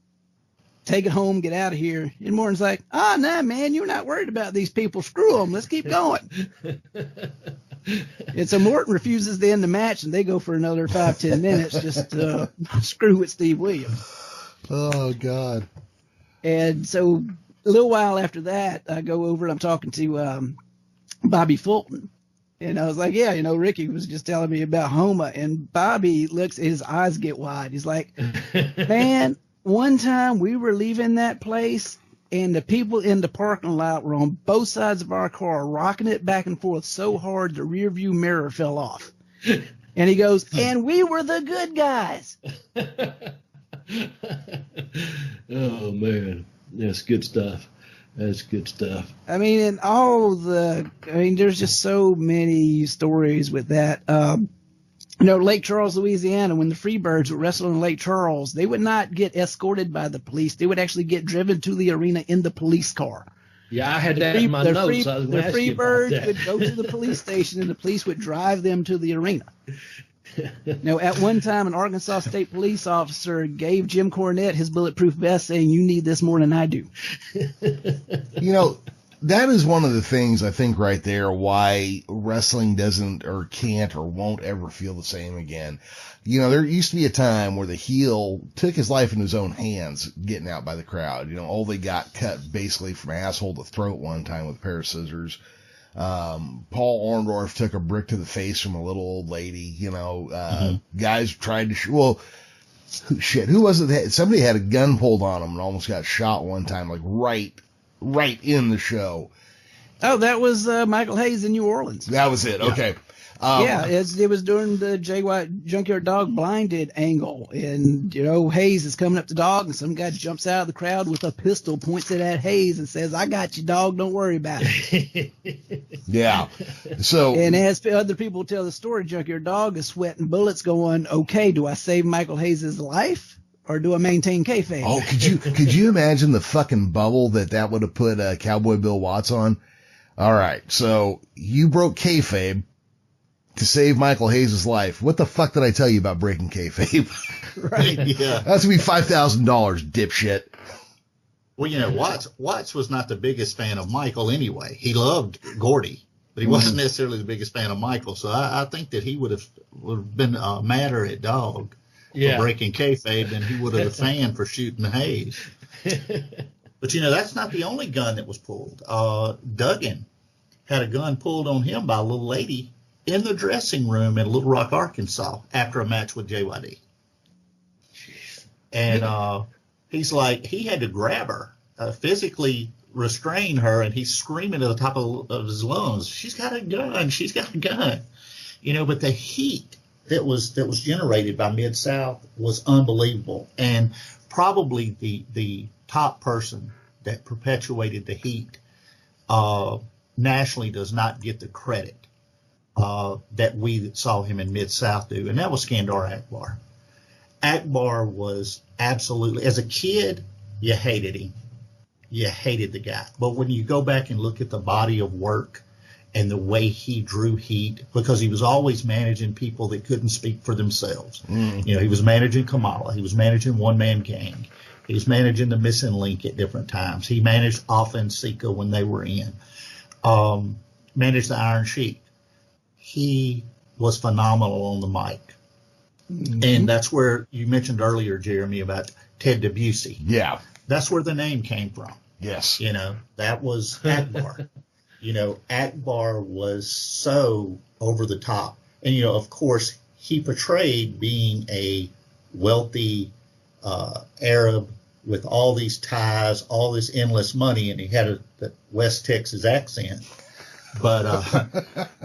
take it home, get out of here. And Morton's like, nah, man, you're not worried about these people. Screw them. Let's keep going. And so Morton refuses to end the match, and they go for another 5-10 minutes just to screw with Steve Williams. Oh, God. And so a little while after that, I go over and I'm talking to Bobby Fulton. And I was like, yeah, you know, Ricky was just telling me about Homa. And Bobby looks, his eyes get wide. He's like, man, one time we were leaving that place and the people in the parking lot were on both sides of our car rocking it back and forth so hard the rear view mirror fell off. And he goes, and we were the good guys. Oh man, that's good stuff. That's good stuff. I mean, there's just so many stories with that. Lake Charles, Louisiana, when the Freebirds were wrestling in Lake Charles, they would not get escorted by the police. They would actually get driven to the arena in the police car. Yeah, I had that in my notes. The Freebirds would go to the police station, and the police would drive them to the arena. At one time, an Arkansas State police officer gave Jim Cornette his bulletproof vest, saying, "You need this more than I do." That is one of the things I think right there why wrestling doesn't or can't or won't ever feel the same again. There used to be a time where the heel took his life in his own hands getting out by the crowd. Ole got cut basically from asshole to throat one time with a pair of scissors. Paul Orndorff took a brick to the face from a little old lady. Guys tried to who was it? Somebody had a gun pulled on him and almost got shot one time, like right in the show. Oh, that was Michael Hayes in New Orleans. That was it. Okay. It was during the JY Junkyard Dog blinded angle, and Hayes is coming up to Dog, and some guy jumps out of the crowd with a pistol, points it at Hayes, and says, "I got you, Dog. Don't worry about it." Yeah. So, and as other people tell the story, Junkyard Dog is sweating bullets, going, "Okay, do I save Michael Hayes' life or do I maintain kayfabe?" Oh, could you imagine the fucking bubble that would have put Cowboy Bill Watts on? All right, so you broke kayfabe to save Michael Hayes' life. What the fuck did I tell you about breaking kayfabe? Right. Yeah. That's gonna be $5,000, dipshit. Well, Watts was not the biggest fan of Michael anyway. He loved Gordy, but he wasn't necessarily the biggest fan of Michael. So I think that he would have been madder at Dog for breaking kayfabe than he would have the fan for shooting Hayes. But that's not the only gun that was pulled. Duggan had a gun pulled on him by a little lady in the dressing room in Little Rock, Arkansas, after a match with JYD. And he's like, he had to grab her, physically restrain her, and he's screaming at the top of his lungs, "She's got a gun! She's got a gun!" But the heat that was generated by Mid-South was unbelievable, and probably the top person that perpetuated the heat nationally does not get the credit that we that saw him in Mid-South do, and that was Skandar Akbar. Akbar was absolutely, as a kid, you hated him. You hated the guy. But when you go back and look at the body of work and the way he drew heat, because he was always managing people that couldn't speak for themselves. He was managing Kamala. He was managing One Man Gang. He was managing the Missing Link at different times. He managed Offense Sika when they were in. Managed the Iron Sheik. He was phenomenal on the mic. And that's where you mentioned earlier, Jeremy, about Ted DeBiase. Yeah. That's where the name came from. Yes. That was Akbar. Akbar was so over the top. And, of course, he portrayed being a wealthy Arab with all these ties, all this endless money, and he had the West Texas accent. But,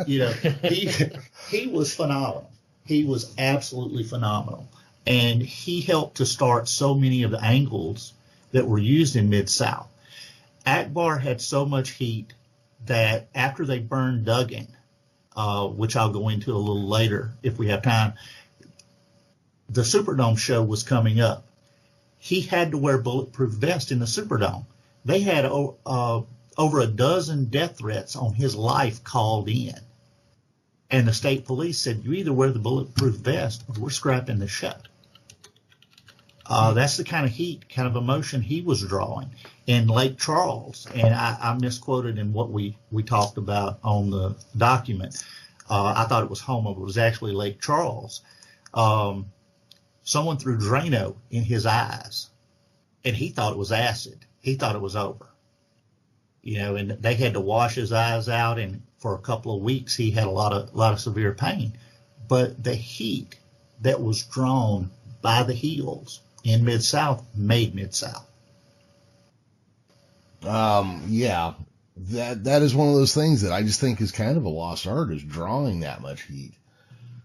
he was phenomenal. He was absolutely phenomenal. And he helped to start so many of the angles that were used in Mid-South. Akbar had so much heat that after they burned Duggan, which I'll go into a little later if we have time, the Superdome show was coming up. He had to wear bulletproof vest in the Superdome. They had over a dozen death threats on his life called in. And the state police said, you either wear the bulletproof vest or we're scrapping the show. That's the kind of heat, kind of emotion he was drawing in Lake Charles. And I misquoted in what we talked about on the document. I thought it was Houma, but it was actually Lake Charles. Someone threw Drano in his eyes, and he thought it was acid. He thought it was over. And they had to wash his eyes out, and for a couple of weeks he had a lot of severe pain. But the heat that was drawn by the heels in Mid-South made Mid-South. Yeah, that is one of those things that I just think is kind of a lost art, is drawing that much heat.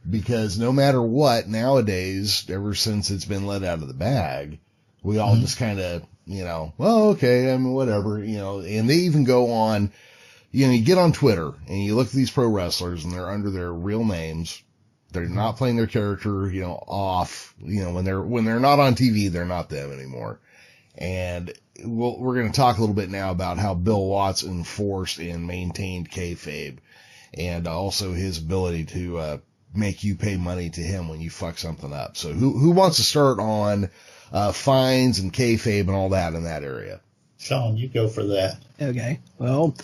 Because no matter what, nowadays, ever since it's been let out of the bag, we all just kind of, well, okay, I mean, whatever, and they even go on, you get on Twitter and you look at these pro wrestlers and they're under their real names. They're not playing their character, off, when they're not on TV, they're not them anymore. And we're going to talk a little bit now about how Bill Watts enforced and maintained kayfabe, and also his ability to, make you pay money to him when you fuck something up. So who wants to start on, fines and kayfabe and all that in that area? Shawn, you go for that. Okay. Well,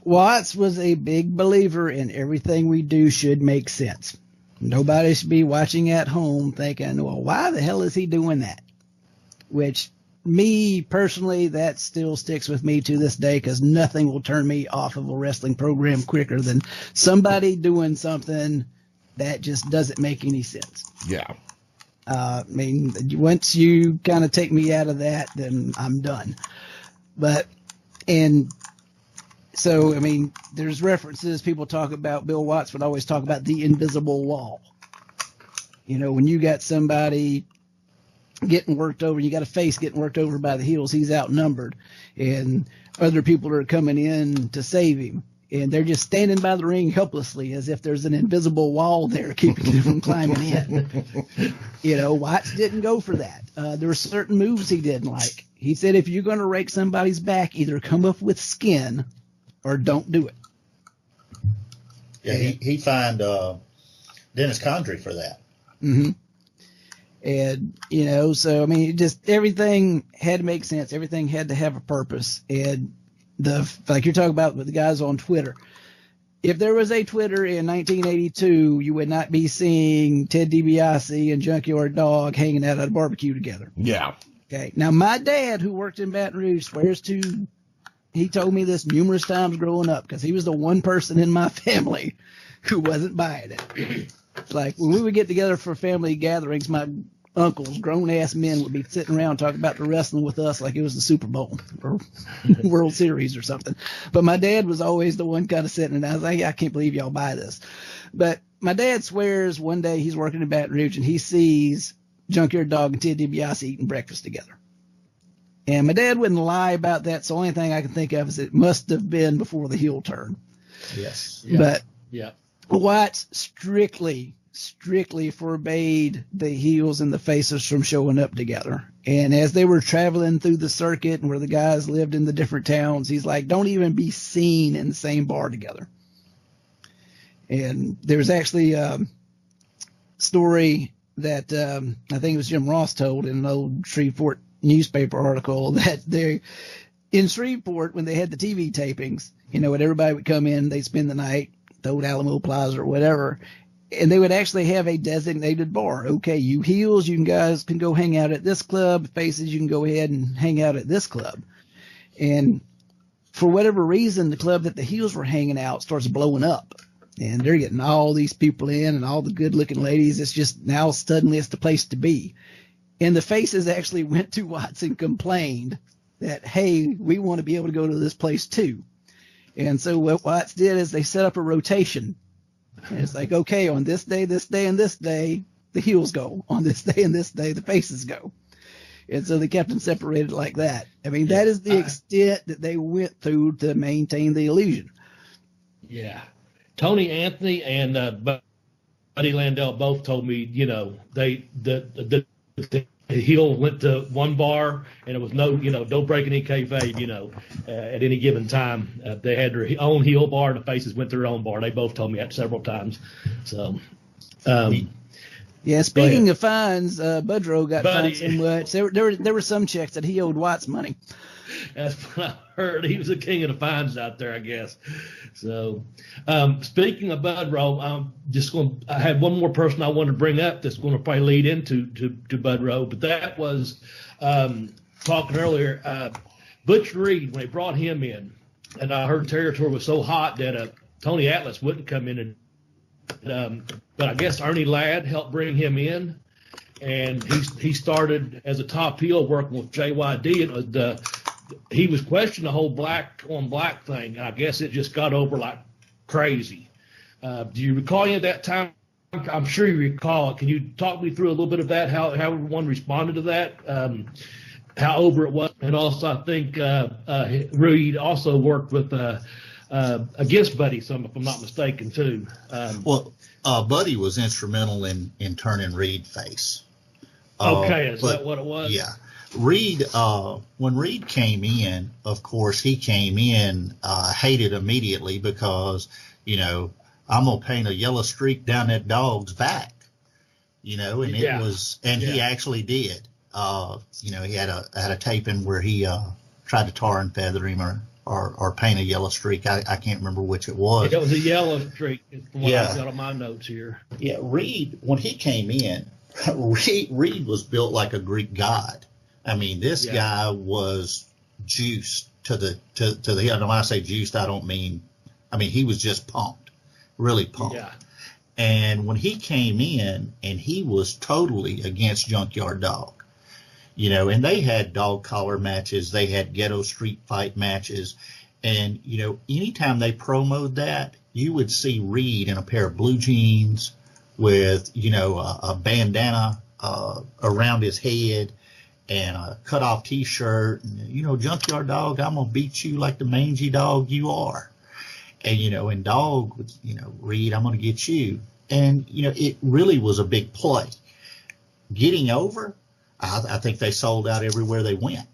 Watts was a big believer in everything we do should make sense. Nobody should be watching at home thinking, well, why the hell is he doing that? Which, me personally, that still sticks with me to this day, because nothing will turn me off of a wrestling program quicker than somebody doing something that just doesn't make any sense. Yeah. I mean, once you kind of take me out of that, then I'm done. And so, I mean, there's references, people talk about, Bill Watts would always talk about the invisible wall. When you got somebody getting worked over, you got a face getting worked over by the heels, he's outnumbered, and other people are coming in to save him. And they're just standing by the ring helplessly as if there's an invisible wall there keeping them from climbing in. Watts didn't go for that. There were certain moves he didn't like. He said, if you're going to rake somebody's back, either come up with skin or don't do it. Yeah, he fined Dennis Condrey for that. Mm-hmm. And, so, I mean, just everything had to make sense. Everything had to have a purpose. And like you're talking about with the guys on Twitter, if there was a Twitter in 1982, you would not be seeing Ted DeBiase and Junkyard Dog hanging out at a barbecue together. Yeah. Okay. Now, my dad, who worked in Baton Rouge, swears to, he told me this numerous times growing up, because he was the one person in my family who wasn't buying it. Like, when we would get together for family gatherings, my uncles, grown-ass men, would be sitting around talking about the wrestling with us like it was the Super Bowl or World Series or something. But my dad was always the one kind of sitting, and I was like, I can't believe y'all buy this. But my dad swears one day he's working in Baton Rouge and he sees Junkyard Dog and Ted DeBiase eating breakfast together. And my dad wouldn't lie about that, so the only thing I can think of is it must have been before the heel turn. Yes. Yeah. But Yeah. Watts strictly forbade the heels and the faces from showing up together. And as they were traveling through the circuit and where the guys lived in the different towns, he's like, don't even be seen in the same bar together. And there's actually a story that I think it was Jim Ross told in an old Shreveport newspaper article that they in Shreveport, when they had the TV tapings, when everybody would come in, they'd spend the night, the old Alamo Plaza or whatever, and they would actually have a designated bar. Okay, you heels, you guys can go hang out at this club. Faces, you can go ahead and hang out at this club. And for whatever reason, the club that the heels were hanging out starts blowing up. And they're getting all these people in and all the good-looking ladies. It's just now suddenly it's the place to be. And the faces actually went to Watts and complained that, hey, we want to be able to go to this place too. And so what Watts did is they set up a rotation. And it's like, okay, on this day, and this day, the heels go. On this day and this day, the faces go. And so they kept them separated like that. I mean, that is the extent that they went through to maintain the illusion. Yeah. Tony Anthony and Buddy Landell both told me, the heel went to one bar and it was don't break any kayfabe, at any given time. They had their own heel bar and the faces went to their own bar. They both told me that several times. So, yeah, speaking of fines, Budrow got fined so much. There were some checks that he owed Watts money. That's what I heard. He was the king of the fines out there, I guess. So, speaking of Budrow, I had one more person I wanted to bring up that's going to probably lead into to Budrow, but that was talking earlier. Butch Reed, when they brought him in, and I heard territory was so hot that Tony Atlas wouldn't come in, but I guess Ernie Ladd helped bring him in, and he started as a top heel working with JYD. And he was questioning the whole black on black thing, and I guess it just got over like crazy. Do you recall any of that time? I'm sure you recall it. Can you talk me through a little bit of that, how everyone responded to that, how over it was? And also, I think Reed also worked with against Buddy, if I'm not mistaken, too. Buddy was instrumental in turning Reed face. Okay, is that what it was? Yeah. Reed, when Reed came in, of course, he came in hated immediately because, I'm going to paint a yellow streak down that dog's back, and it was, and he actually did. He had a taping where he tried to tar and feather him or paint a yellow streak. I can't remember which it was. It was a yellow streak from what I've got on my notes here. Yeah, Reed, when he came in, Reed was built like a Greek god. I mean, this guy was juiced to the and when I say juiced, I mean he was just pumped, really pumped. Yeah. And when he came in, and he was totally against Junkyard Dog, and they had dog collar matches, they had ghetto street fight matches, and anytime they promoted that, you would see Reed in a pair of blue jeans with a bandana around his head and a cut-off T-shirt, and, Junkyard Dog, I'm going to beat you like the mangy dog you are. And, and Dog, Reed, I'm going to get you. And, it really was a big play. Getting over, I think they sold out everywhere they went.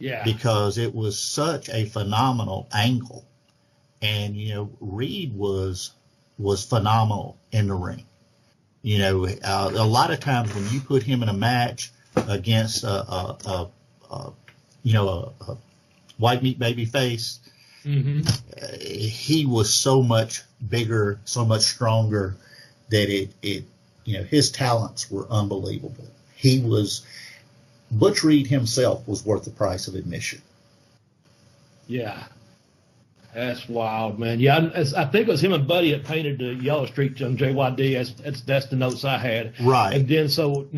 Yeah. Because it was such a phenomenal angle. And, Reed was phenomenal in the ring. A lot of times when you put him in a match against a white meat baby face, he was so much bigger, so much stronger that it his talents were unbelievable. Butch Reed himself was worth the price of admission. Yeah. That's wild, man. Yeah, I think it was him and Buddy that painted the yellow streak on JYD. That's the notes I had. Right. And then so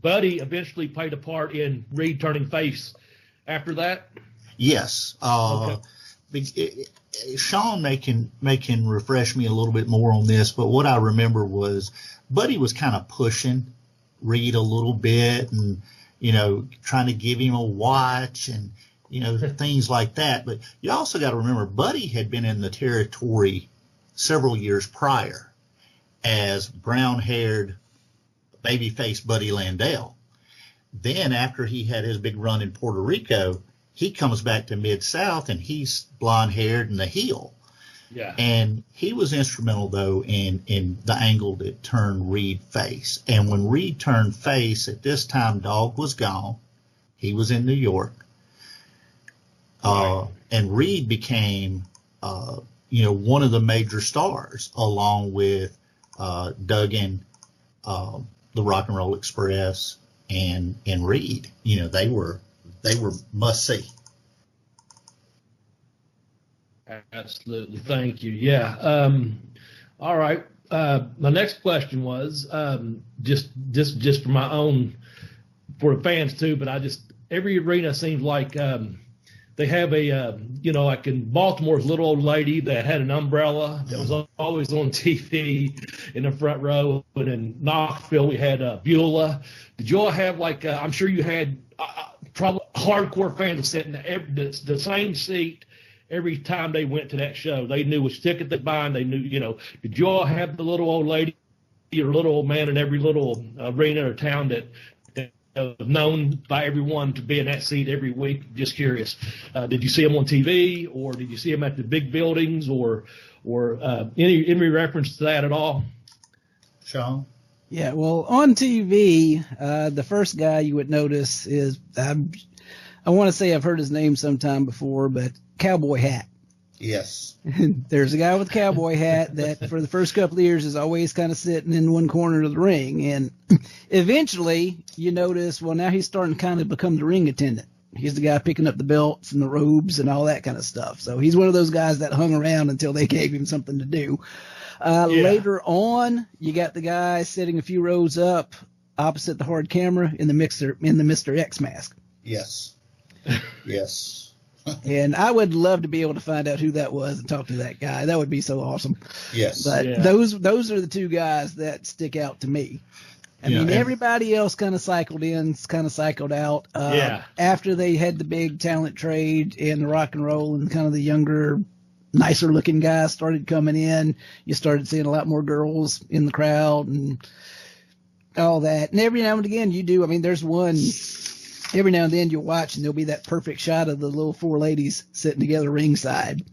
Buddy eventually played a part in Reed turning face after that. Yes. Okay. Shawn may can refresh me a little bit more on this, but what I remember was Buddy was kind of pushing Reed a little bit, and trying to give him a watch and things like that. But you also got to remember, Buddy had been in the territory several years prior as brown-haired, baby-faced Buddy Landell. Then after he had his big run in Puerto Rico, he comes back to Mid-South, and he's blonde-haired and a heel. Yeah. And he was instrumental, though, in the angle that turned Reed face. And when Reed turned face, at this time, Dog was gone. He was in New York. And Reed became, one of the major stars, along with Duggan, the Rock and Roll Express, and Reed. They were must see. Absolutely. Thank you. Yeah. All right. My next question was just for my own, for the fans too, but every arena seems like they have a, like in Baltimore's little old lady that had an umbrella that was always on TV in the front row. And in Knoxville, we had Beulah. Did you all have I'm sure you had probably hardcore fans sitting in the same seat every time they went to that show. They knew which ticket to buy, and they knew, did you all have the little old lady or little old man in every little arena or town that was known by everyone to be in that seat every week? Just curious. Did you see them on TV, or did you see them at the big buildings, or any reference to that at all? Shawn? Yeah, well, on TV, the first guy you would notice is, I want to say I've heard his name sometime before, but Cowboy Hat. Yes. There's a guy with a cowboy hat that for the first couple of years is always kind of sitting in one corner of the ring. And eventually you notice, well, now he's starting to kind of become the ring attendant. He's the guy picking up the belts and the robes and all that kind of stuff. So he's one of those guys that hung around until they gave him something to do. Later on, you got the guy sitting a few rows up opposite the hard camera in the Mr. X mask. Yes. Yes. And I would love to be able to find out who that was and talk to that guy. That would be so awesome. Yes. But those are the two guys that stick out to me. I mean, everybody else kind of cycled in, kind of cycled out. After they had the big talent trade and the rock and roll, and kind of the younger, nicer looking guys started coming in, you started seeing a lot more girls in the crowd and all that. And every now and again you do. I mean, there's one. Every now and then you'll watch, and there'll be that perfect shot of the little four ladies sitting together ringside,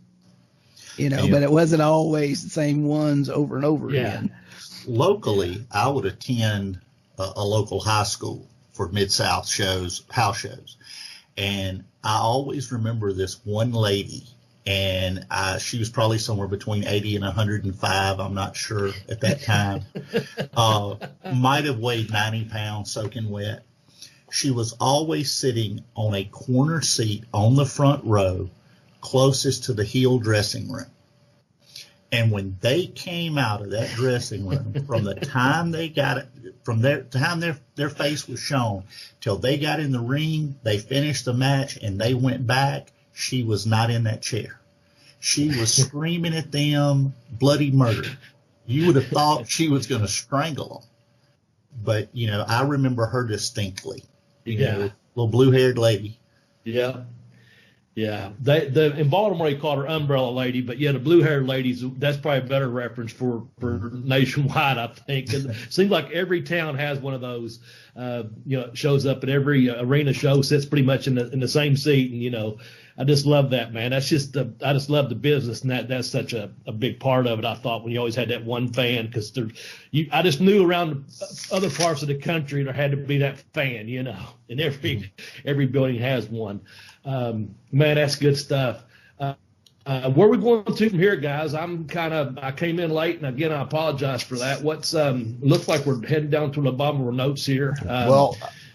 but it wasn't always the same ones over and over again. Locally, I would attend a local high school for Mid-South shows, house shows. And I always remember this one lady, and she was probably somewhere between 80 and 105. I'm not sure at that time. Might have weighed 90 pounds soaking wet. She was always sitting on a corner seat on the front row, closest to the heel dressing room. And when they came out of that dressing room, from the time they got it, from their time their face was shown till they got in the ring, they finished the match and they went back, she was not in that chair. She was screaming at them, bloody murder. You would have thought she was going to strangle them. But, I remember her distinctly. Little blue-haired lady. Yeah. Yeah. In Baltimore, they called her Umbrella Lady, but the blue-haired ladies, that's probably a better reference for nationwide, I think. It seems like every town has one of those, shows up at every arena show, sits pretty much in the same seat. And, I just love that, man. That's just, I just love the business, and that's such a big part of it. I thought when you always had that one fan, because I just knew around other parts of the country there had to be that fan, and every building has one. Man, that's good stuff. Where are we going to from here, guys? I came in late, and again, I apologize for that. Looks like we're heading down to the bottom of our notes here.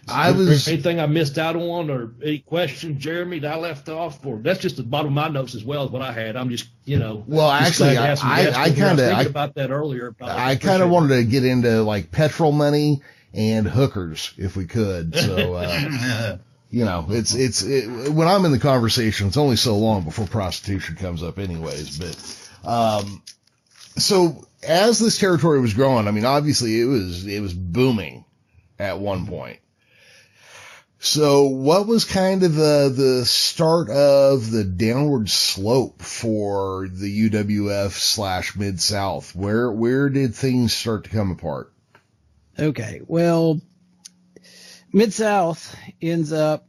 Anything I missed out on, or any questions, Jeremy, that I left off? Or that's just the bottom of my notes as well as what I had. I'm just, Well, actually, I kind of thinking about that earlier. I kind of wanted to get into like petrol money and hookers if we could. So, it's when I'm in the conversation, it's only so long before prostitution comes up, anyways. But so as this territory was growing, I mean, obviously it was booming at one point. So what was kind of the start of the downward slope for the UWF / Mid-South? Where did things start to come apart? Okay, well, Mid-South ends up,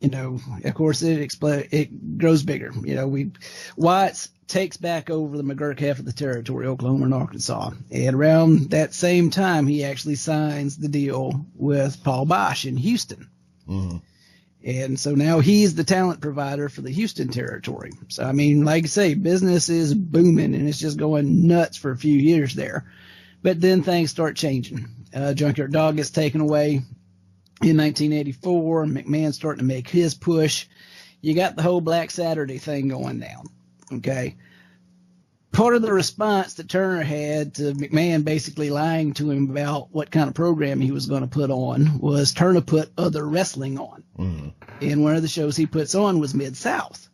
of course it grows bigger. Watts takes back over the McGurk half of the territory, Oklahoma and Arkansas. And around that same time, he actually signs the deal with Paul Bosch in Houston. Mm-hmm. And so now he's the talent provider for the Houston territory. So, I mean, like I say, business is booming and it's just going nuts for a few years there. But then things start changing. Junkyard Dog gets taken away in 1984. McMahon's starting to make his push. You got the whole Black Saturday thing going down. Okay. Part of the response that Turner had to McMahon basically lying to him about what kind of program he was going to put on was Turner put other wrestling on. Mm-hmm. And one of the shows he puts on was Mid-South.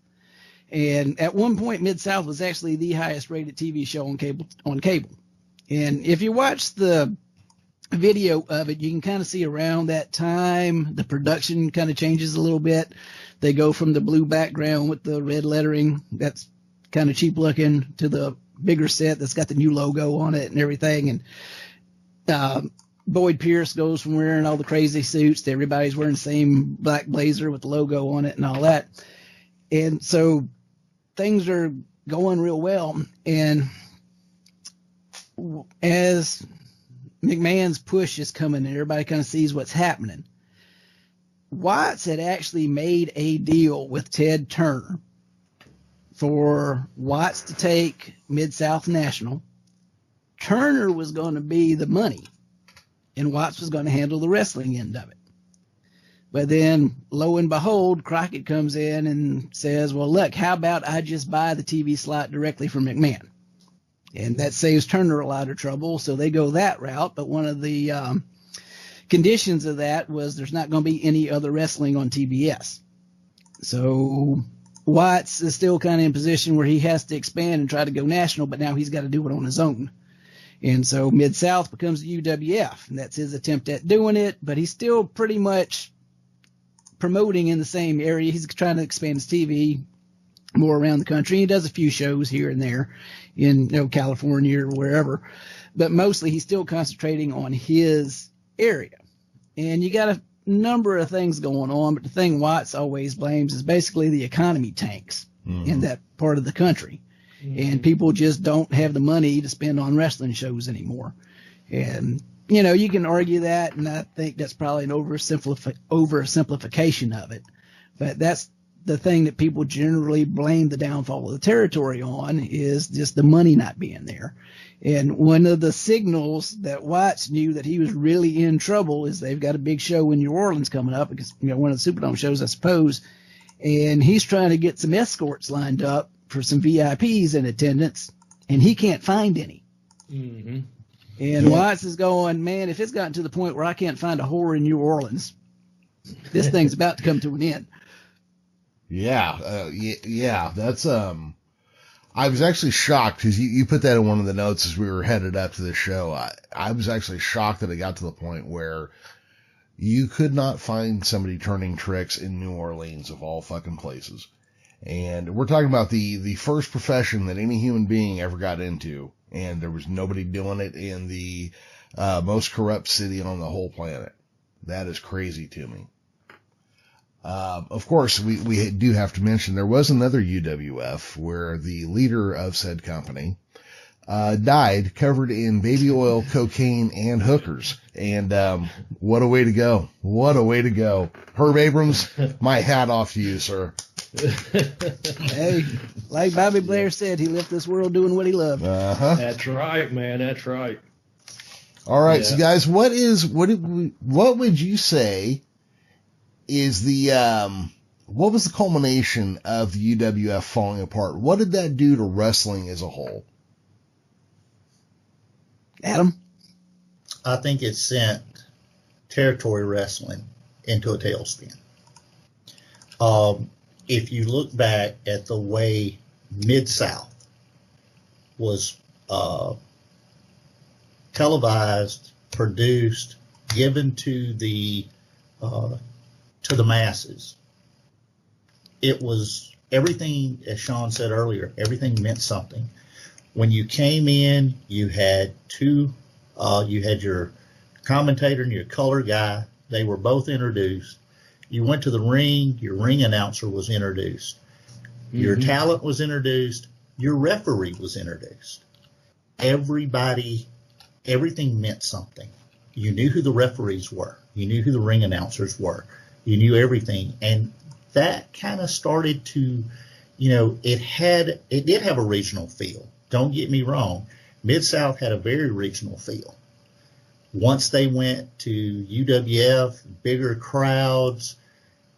And at one point, Mid-South was actually the highest rated TV show on cable. And if you watch the video of it, you can kind of see around that time, the production kind of changes a little bit. They go from the blue background with the red lettering that's kind of cheap looking to the bigger set that's got the new logo on it and everything. And Boyd Pierce goes from wearing all the crazy suits to everybody's wearing the same black blazer with the logo on it and all that. And so things are going real well. And as McMahon's push is coming and everybody kind of sees what's happening, Watts had actually made a deal with Ted Turner for Watts to take Mid-South National. Turner was going to be the money, and Watts was going to handle the wrestling end of it. But then, lo and behold, Crockett comes in and says, well, look, how about I just buy the TV slot directly from McMahon? And that saves Turner a lot of trouble, so they go that route. But one of the conditions of that was there's not going to be any other wrestling on TBS. So Watts is still kind of in position where he has to expand and try to go national, but now he's got to do it on his own. And so Mid-South becomes the UWF, and that's his attempt at doing it, but he's still pretty much promoting in the same area. He's trying to expand his TV more around the country. He does a few shows here and there in California or wherever, but mostly he's still concentrating on his area. And you got a number of things going on, but the thing Watts always blames is basically the economy tanks in that part of the country. And people just don't have the money to spend on wrestling shows anymore. And, you can argue that, and I think that's probably an oversimplification of it. But that's the thing that people generally blame the downfall of the territory on, is just the money not being there. And one of the signals that Watts knew that he was really in trouble is they've got a big show in New Orleans coming up, because one of the Superdome shows, I suppose, and he's trying to get some escorts lined up for some VIPs in attendance, and he can't find any. Mm-hmm. And Watts is going, man, if it's gotten to the point where I can't find a whore in New Orleans, this thing's about to come to an end. Yeah, that's I was actually shocked because you put that in one of the notes as we were headed up to the show. I was actually shocked that it got to the point where you could not find somebody turning tricks in New Orleans, of all fucking places. And we're talking about the first profession that any human being ever got into, and there was nobody doing it in the most corrupt city on the whole planet. That is crazy to me. Of course, we do have to mention there was another UWF where the leader of said company died covered in baby oil, cocaine, and hookers. And what a way to go. What a way to go. Herb Abrams, my hat off to you, sir. Hey, like Bobby Blair said, he left this world doing what he loved. Uh-huh. That's right, man. That's right. All right, Yeah. so guys, what would you say is what was the culmination of the UWF falling apart? What did that do to wrestling as a whole? Adam? I think it sent territory wrestling into a tailspin. If you look back at the way Mid-South was televised, produced, given to the masses, it was everything, as Shawn said earlier, everything meant something. When you came in, you had you had your commentator and your color guy. They were both introduced. You went to the ring, your ring announcer was introduced. Your talent was introduced. Your referee was introduced. Everything meant something. You knew who the referees were. You knew who the ring announcers were. You knew everything. And that kind of started to, it did have a regional feel. Don't get me wrong. Mid-South had a very regional feel. Once they went to UWF, bigger crowds,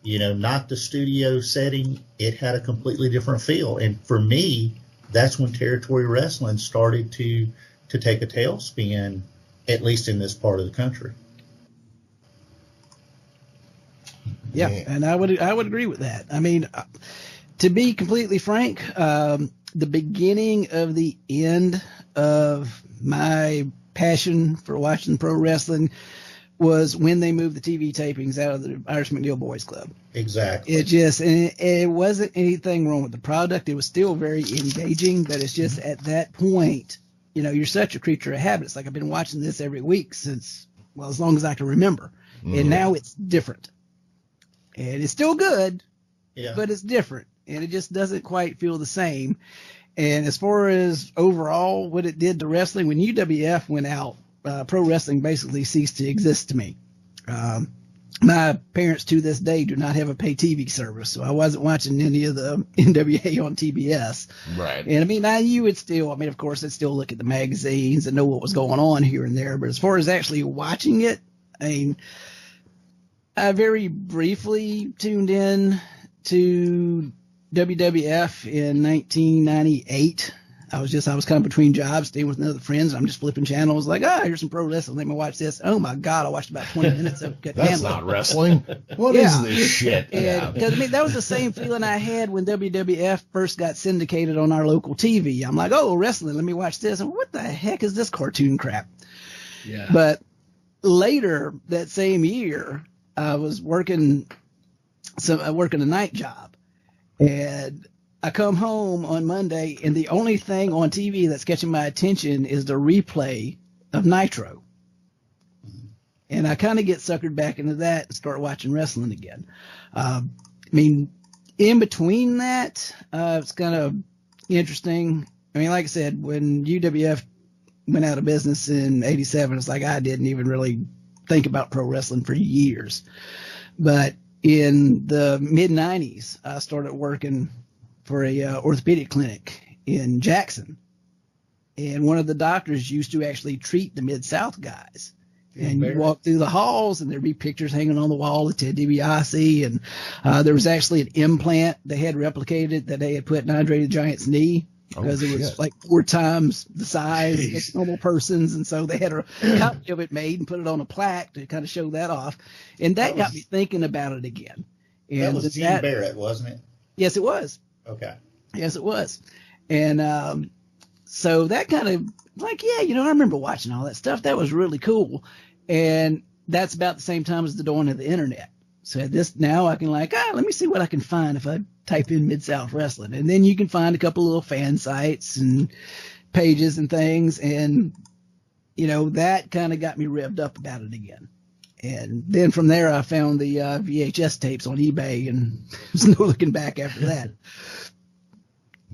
not the studio setting, it had a completely different feel. And for me, that's when territory wrestling started to take a tailspin, at least in this part of the country. Yeah, and I would agree with that. I mean, to be completely frank, the beginning of the end of my passion for watching pro wrestling was when they moved the TV tapings out of the Irish McNeil Boys Club. Exactly. It wasn't anything wrong with the product. It was still very engaging, but it's just at that point, you're such a creature of habit. It's like I've been watching this every week since, as long as I can remember. And now it's different. And it's still good, but it's different. And it just doesn't quite feel the same. And as far as overall what it did to wrestling, when UWF went out, pro wrestling basically ceased to exist to me. My parents to this day do not have a pay TV service, so I wasn't watching any of the NWA on TBS. Right. And I mean, of course, I'd still look at the magazines and know what was going on here and there. But as far as actually watching it, I very briefly tuned in to WWF in 1998. I was kind of between jobs, staying with other friends. I'm just flipping channels, like, here's some pro wrestling. Let me watch this. Oh my God, I watched about 20 minutes of it. That's not wrestling. What is this shit? Because that was the same feeling I had when WWF first got syndicated on our local TV. I'm like, wrestling. Let me watch this. And what the heck is this cartoon crap? Yeah. But later that same year, I was working a night job, and I come home on Monday, and the only thing on TV that's catching my attention is the replay of Nitro. And I kind of get suckered back into that and start watching wrestling again. In between that, it's kind of interesting. Like I said, when UWF went out of business in '87, it's like I didn't even really think about pro wrestling for years. But in the mid '90s, I started working for a orthopedic clinic in Jackson, and one of the doctors used to actually treat the Mid-South guys. And you walk through the halls, and there'd be pictures hanging on the wall of Ted DeBiase, and there was actually an implant they had replicated that they had put in Andre the Giant's knee, because it was like 4 times the size of normal persons, and so they had a copy of it made and put it on a plaque to kind of show that off, and that got me thinking about it again. And that was Gene Barrett, wasn't it? Yes, it was. Okay. Yes, it was. And so that kind of like, I remember watching all that stuff. That was really cool. And that's about the same time as the dawn of the internet. So at this now I can let me see what I can find if I type in Mid-South Wrestling. And then you can find a couple little fan sites and pages and things. And, that kind of got me revved up about it again. And then from there, I found the VHS tapes on eBay, and there's no looking back after that.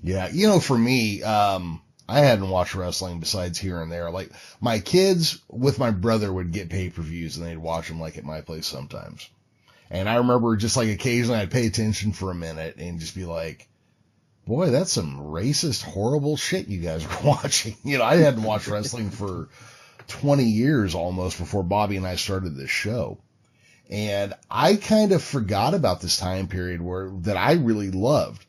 Yeah, for me, I hadn't watched wrestling besides here and there. Like, my kids with my brother would get pay-per-views, and they'd watch them, at my place sometimes. And I remember just, occasionally I'd pay attention for a minute and just be like, boy, that's some racist, horrible shit you guys are watching. I hadn't watched wrestling for 20 years almost before Bobby and I started this show. And I kind of forgot about this time period that I really loved.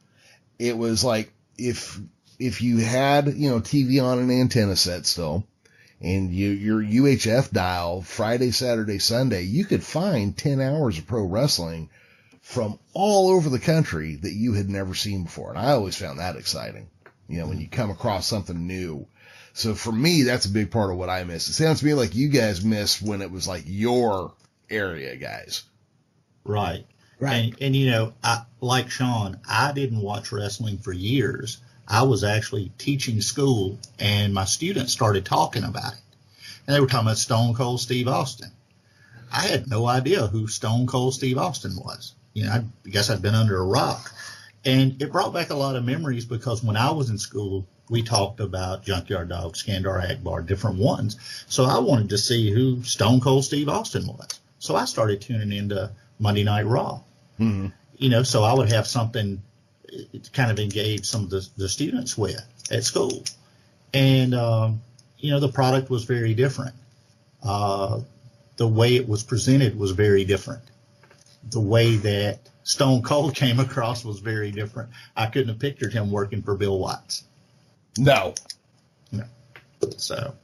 It was like if you had, TV on an antenna set still, and your UHF dial Friday, Saturday, Sunday, you could find 10 hours of pro wrestling from all over the country that you had never seen before. And I always found that exciting, when you come across something new. So for me, that's a big part of what I miss. It sounds to me like you guys missed when it was like your area guys. Right. And like Shawn, I didn't watch wrestling for years. I was actually teaching school, and my students started talking about it. And they were talking about Stone Cold Steve Austin. I had no idea who Stone Cold Steve Austin was. I guess I'd been under a rock. And it brought back a lot of memories, because when I was in school, we talked about Junkyard Dog, Skandar Akbar, different ones. So I wanted to see who Stone Cold Steve Austin was. So I started tuning into Monday Night Raw. Mm-hmm. So I would have something to kind of engage some of the students with at school. And, the product was very different. The way it was presented was very different. The way that Stone Cold came across was very different. I couldn't have pictured him working for Bill Watts. No. So,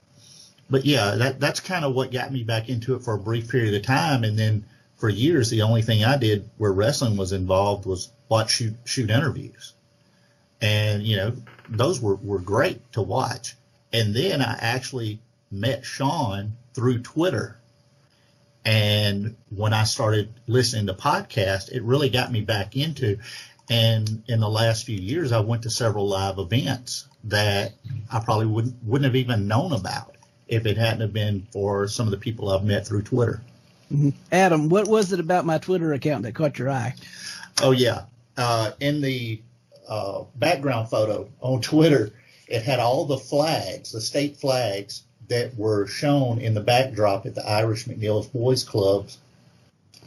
but yeah, that's kind of what got me back into it for a brief period of time. And then for years, the only thing I did where wrestling was involved was watch shoot interviews. And, those were great to watch. And then I actually met Shawn through Twitter. And when I started listening to podcasts, it really got me back into. And in the last few years, I went to several live events that I probably wouldn't have even known about if it hadn't have been for some of the people I've met through Twitter. Mm-hmm. Adam, what was it about my Twitter account that caught your eye? Oh, yeah. In the background photo on Twitter, it had all the flags, the state flags that were shown in the backdrop at the Irish McNeil's Boys Clubs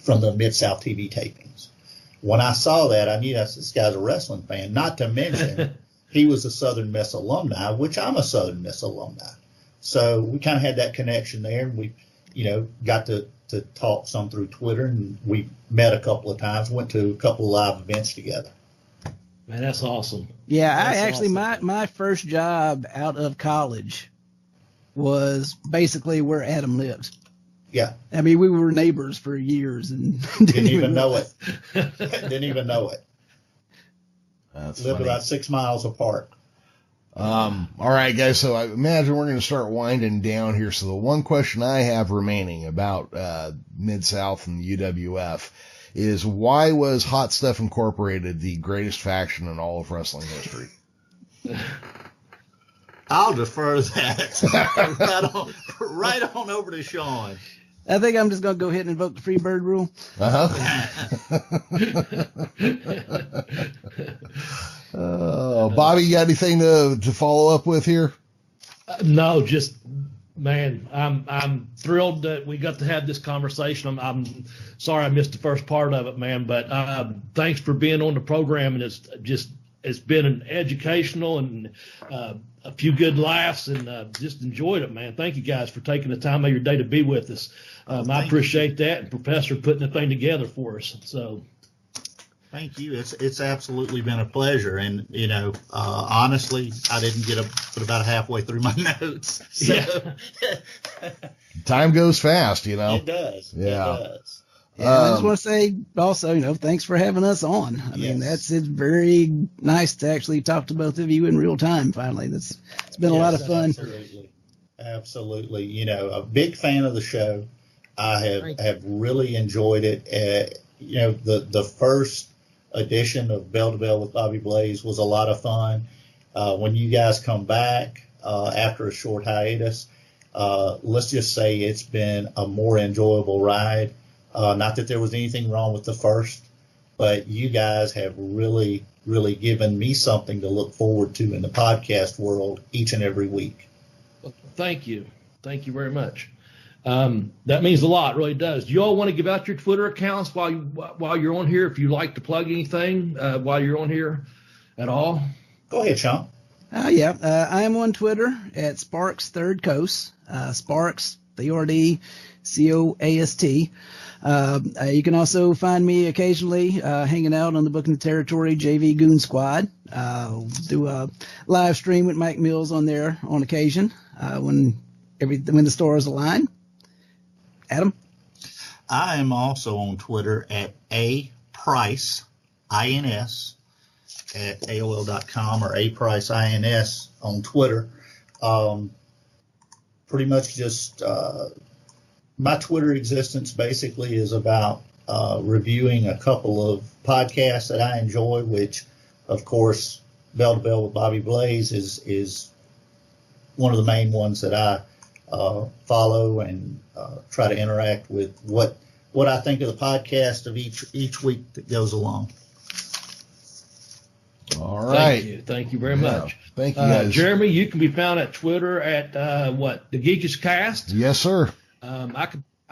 from the Mid-South TV tapings. When I saw that, I knew this guy's a wrestling fan, not to mention he was a Southern Miss alumni, which I'm a Southern Miss alumni. So we kind of had that connection there, and we, got to talk some through Twitter, and we met a couple of times, went to a couple of live events together. Man, that's awesome. Yeah, that's I actually, awesome. my first job out of college was basically where Adam lives. Yeah. I mean, we were neighbors for years and didn't even know it. Didn't even know it. That's Lived funny. about 6 miles apart. All right, guys. So I imagine we're going to start winding down here. So the one question I have remaining about Mid-South and UWF is, why was Hot Stuff Incorporated the greatest faction in all of wrestling history? I'll defer that right on over to Shawn. I think I'm just going to go ahead and invoke the free bird rule. Bobby, you got anything to follow up with here? No, just, man, I'm thrilled that we got to have this conversation. I'm sorry I missed the first part of it, man, but thanks for being on the program, and it's been an educational and a few good laughs, and just enjoyed it, man. Thank you guys for taking the time of your day to be with us. I appreciate that, and Professor putting the thing together for us. So, thank you. It's absolutely been a pleasure, and honestly, I didn't get but about halfway through my notes. So. Yeah. Time goes fast, It does. Yeah. It does. Yeah, I just want to say also, thanks for having us on. I mean, it's very nice to actually talk to both of you in real time. Finally, it's been a lot of fun. Absolutely. A big fan of the show. I have really enjoyed it. The first edition of Bell to Bell with Bobby Blaze was a lot of fun. When you guys come back after a short hiatus, let's just say it's been a more enjoyable ride. Not that there was anything wrong with the first, but you guys have really, really given me something to look forward to in the podcast world each and every week. Well, thank you. Thank you very much. That means a lot, really does. Do you all want to give out your Twitter accounts while you're on here? If you like to plug anything while you're on here at all? Go ahead, Shawn. Yeah, I am on Twitter at Sparks Third Coast. Sparks, THRDCOAST. You can also find me occasionally hanging out on the Booking the Territory JV Goon Squad. Do a live stream with Mike Mills on there on occasion when the stars align. Adam? I am also on Twitter at apriceins at AOL.com or apriceins on Twitter. Pretty much just my Twitter existence basically is about reviewing a couple of podcasts that I enjoy, which, of course, Bell to Bell with Bobby Blaze is one of the main ones that I follow and try to interact with what I think of the podcast of each week that goes along. All right. Thank you very much. Thank you, guys. Jeremy, you can be found at Twitter at The Geekiest Cast. Yes, sir. I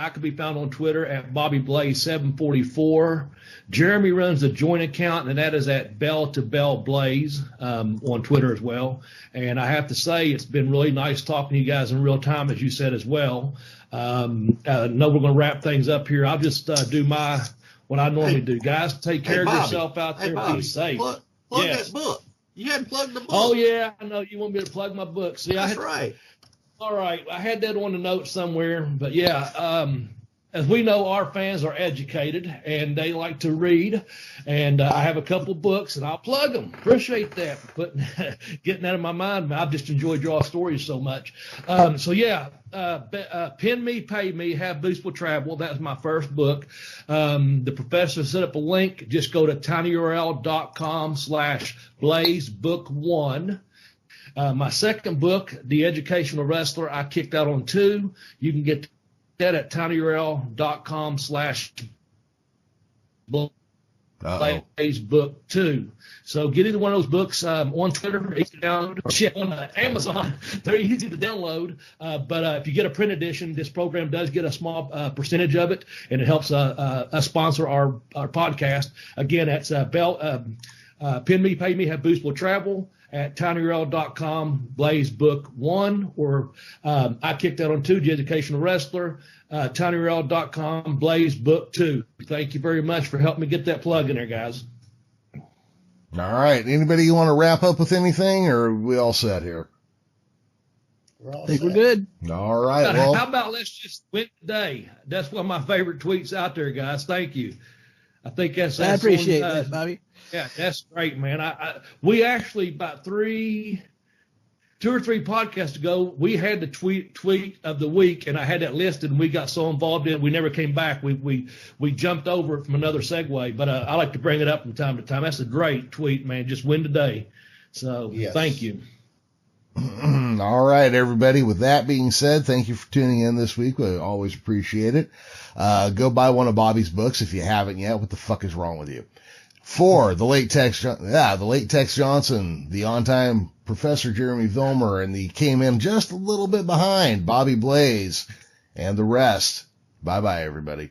could be found on Twitter at Bobby Blaze 744. Jeremy runs a joint account, and that is at Bell to Bell Blaze on Twitter as well. And I have to say, it's been really nice talking to you guys in real time, as you said as well. I know we're going to wrap things up here. I'll just do what I normally do. Guys, take care of yourself out there. Be safe. Plug that book. You hadn't plugged the book. Oh, yeah. I know you want me to plug my book. See, That's right. All right. I had that on the notes somewhere. But, yeah, as we know, our fans are educated, and they like to read. And I have a couple books, and I'll plug them. Appreciate that for getting that in my mind. I've just enjoyed your stories so much. Pin Me, Pay Me, Have Boots Will Travel. That was my first book. The professor set up a link. Just go to tinyurl.com/blazebook1. My second book, The Educational Wrestler, I kicked out on 2. You can get that at tinyurl.com/blazebook2. So get into one of those books on Twitter, on Amazon. They're easy to download. But if you get a print edition, this program does get a small percentage of it, and it helps us sponsor our podcast. Again, that's Pin Me, Pay Me, Have Boots Will Travel at tinyurl.com/blazebook1, or I kicked out on 2, The Educational Wrestler, tinyurl.com/blazebook2. Thank you very much for helping me get that plug in there, guys. All right. Anybody you want to wrap up with anything, or are we all set here? I think we're good. All right. Well, how about let's just win today? That's one of my favorite tweets out there, guys. Thank you. I think that's I appreciate that, Bobby. Yeah, that's great, man. We actually about 2 or 3 podcasts ago, we had the tweet of the week, and I had that listed, and we got so involved in it, we never came back. We jumped over it from another segue, but I like to bring it up from time to time. That's a great tweet, man. Just win today. So Thank you. All right, everybody. With that being said, thank you for tuning in this week. We always appreciate it. Go buy one of Bobby's books if you haven't yet. What the fuck is wrong with you? For the late Tex Johnson, the on-time Professor Jeremy Vilmur, and the came in just a little bit behind Bobby Blaze, and the rest. Bye-bye, everybody.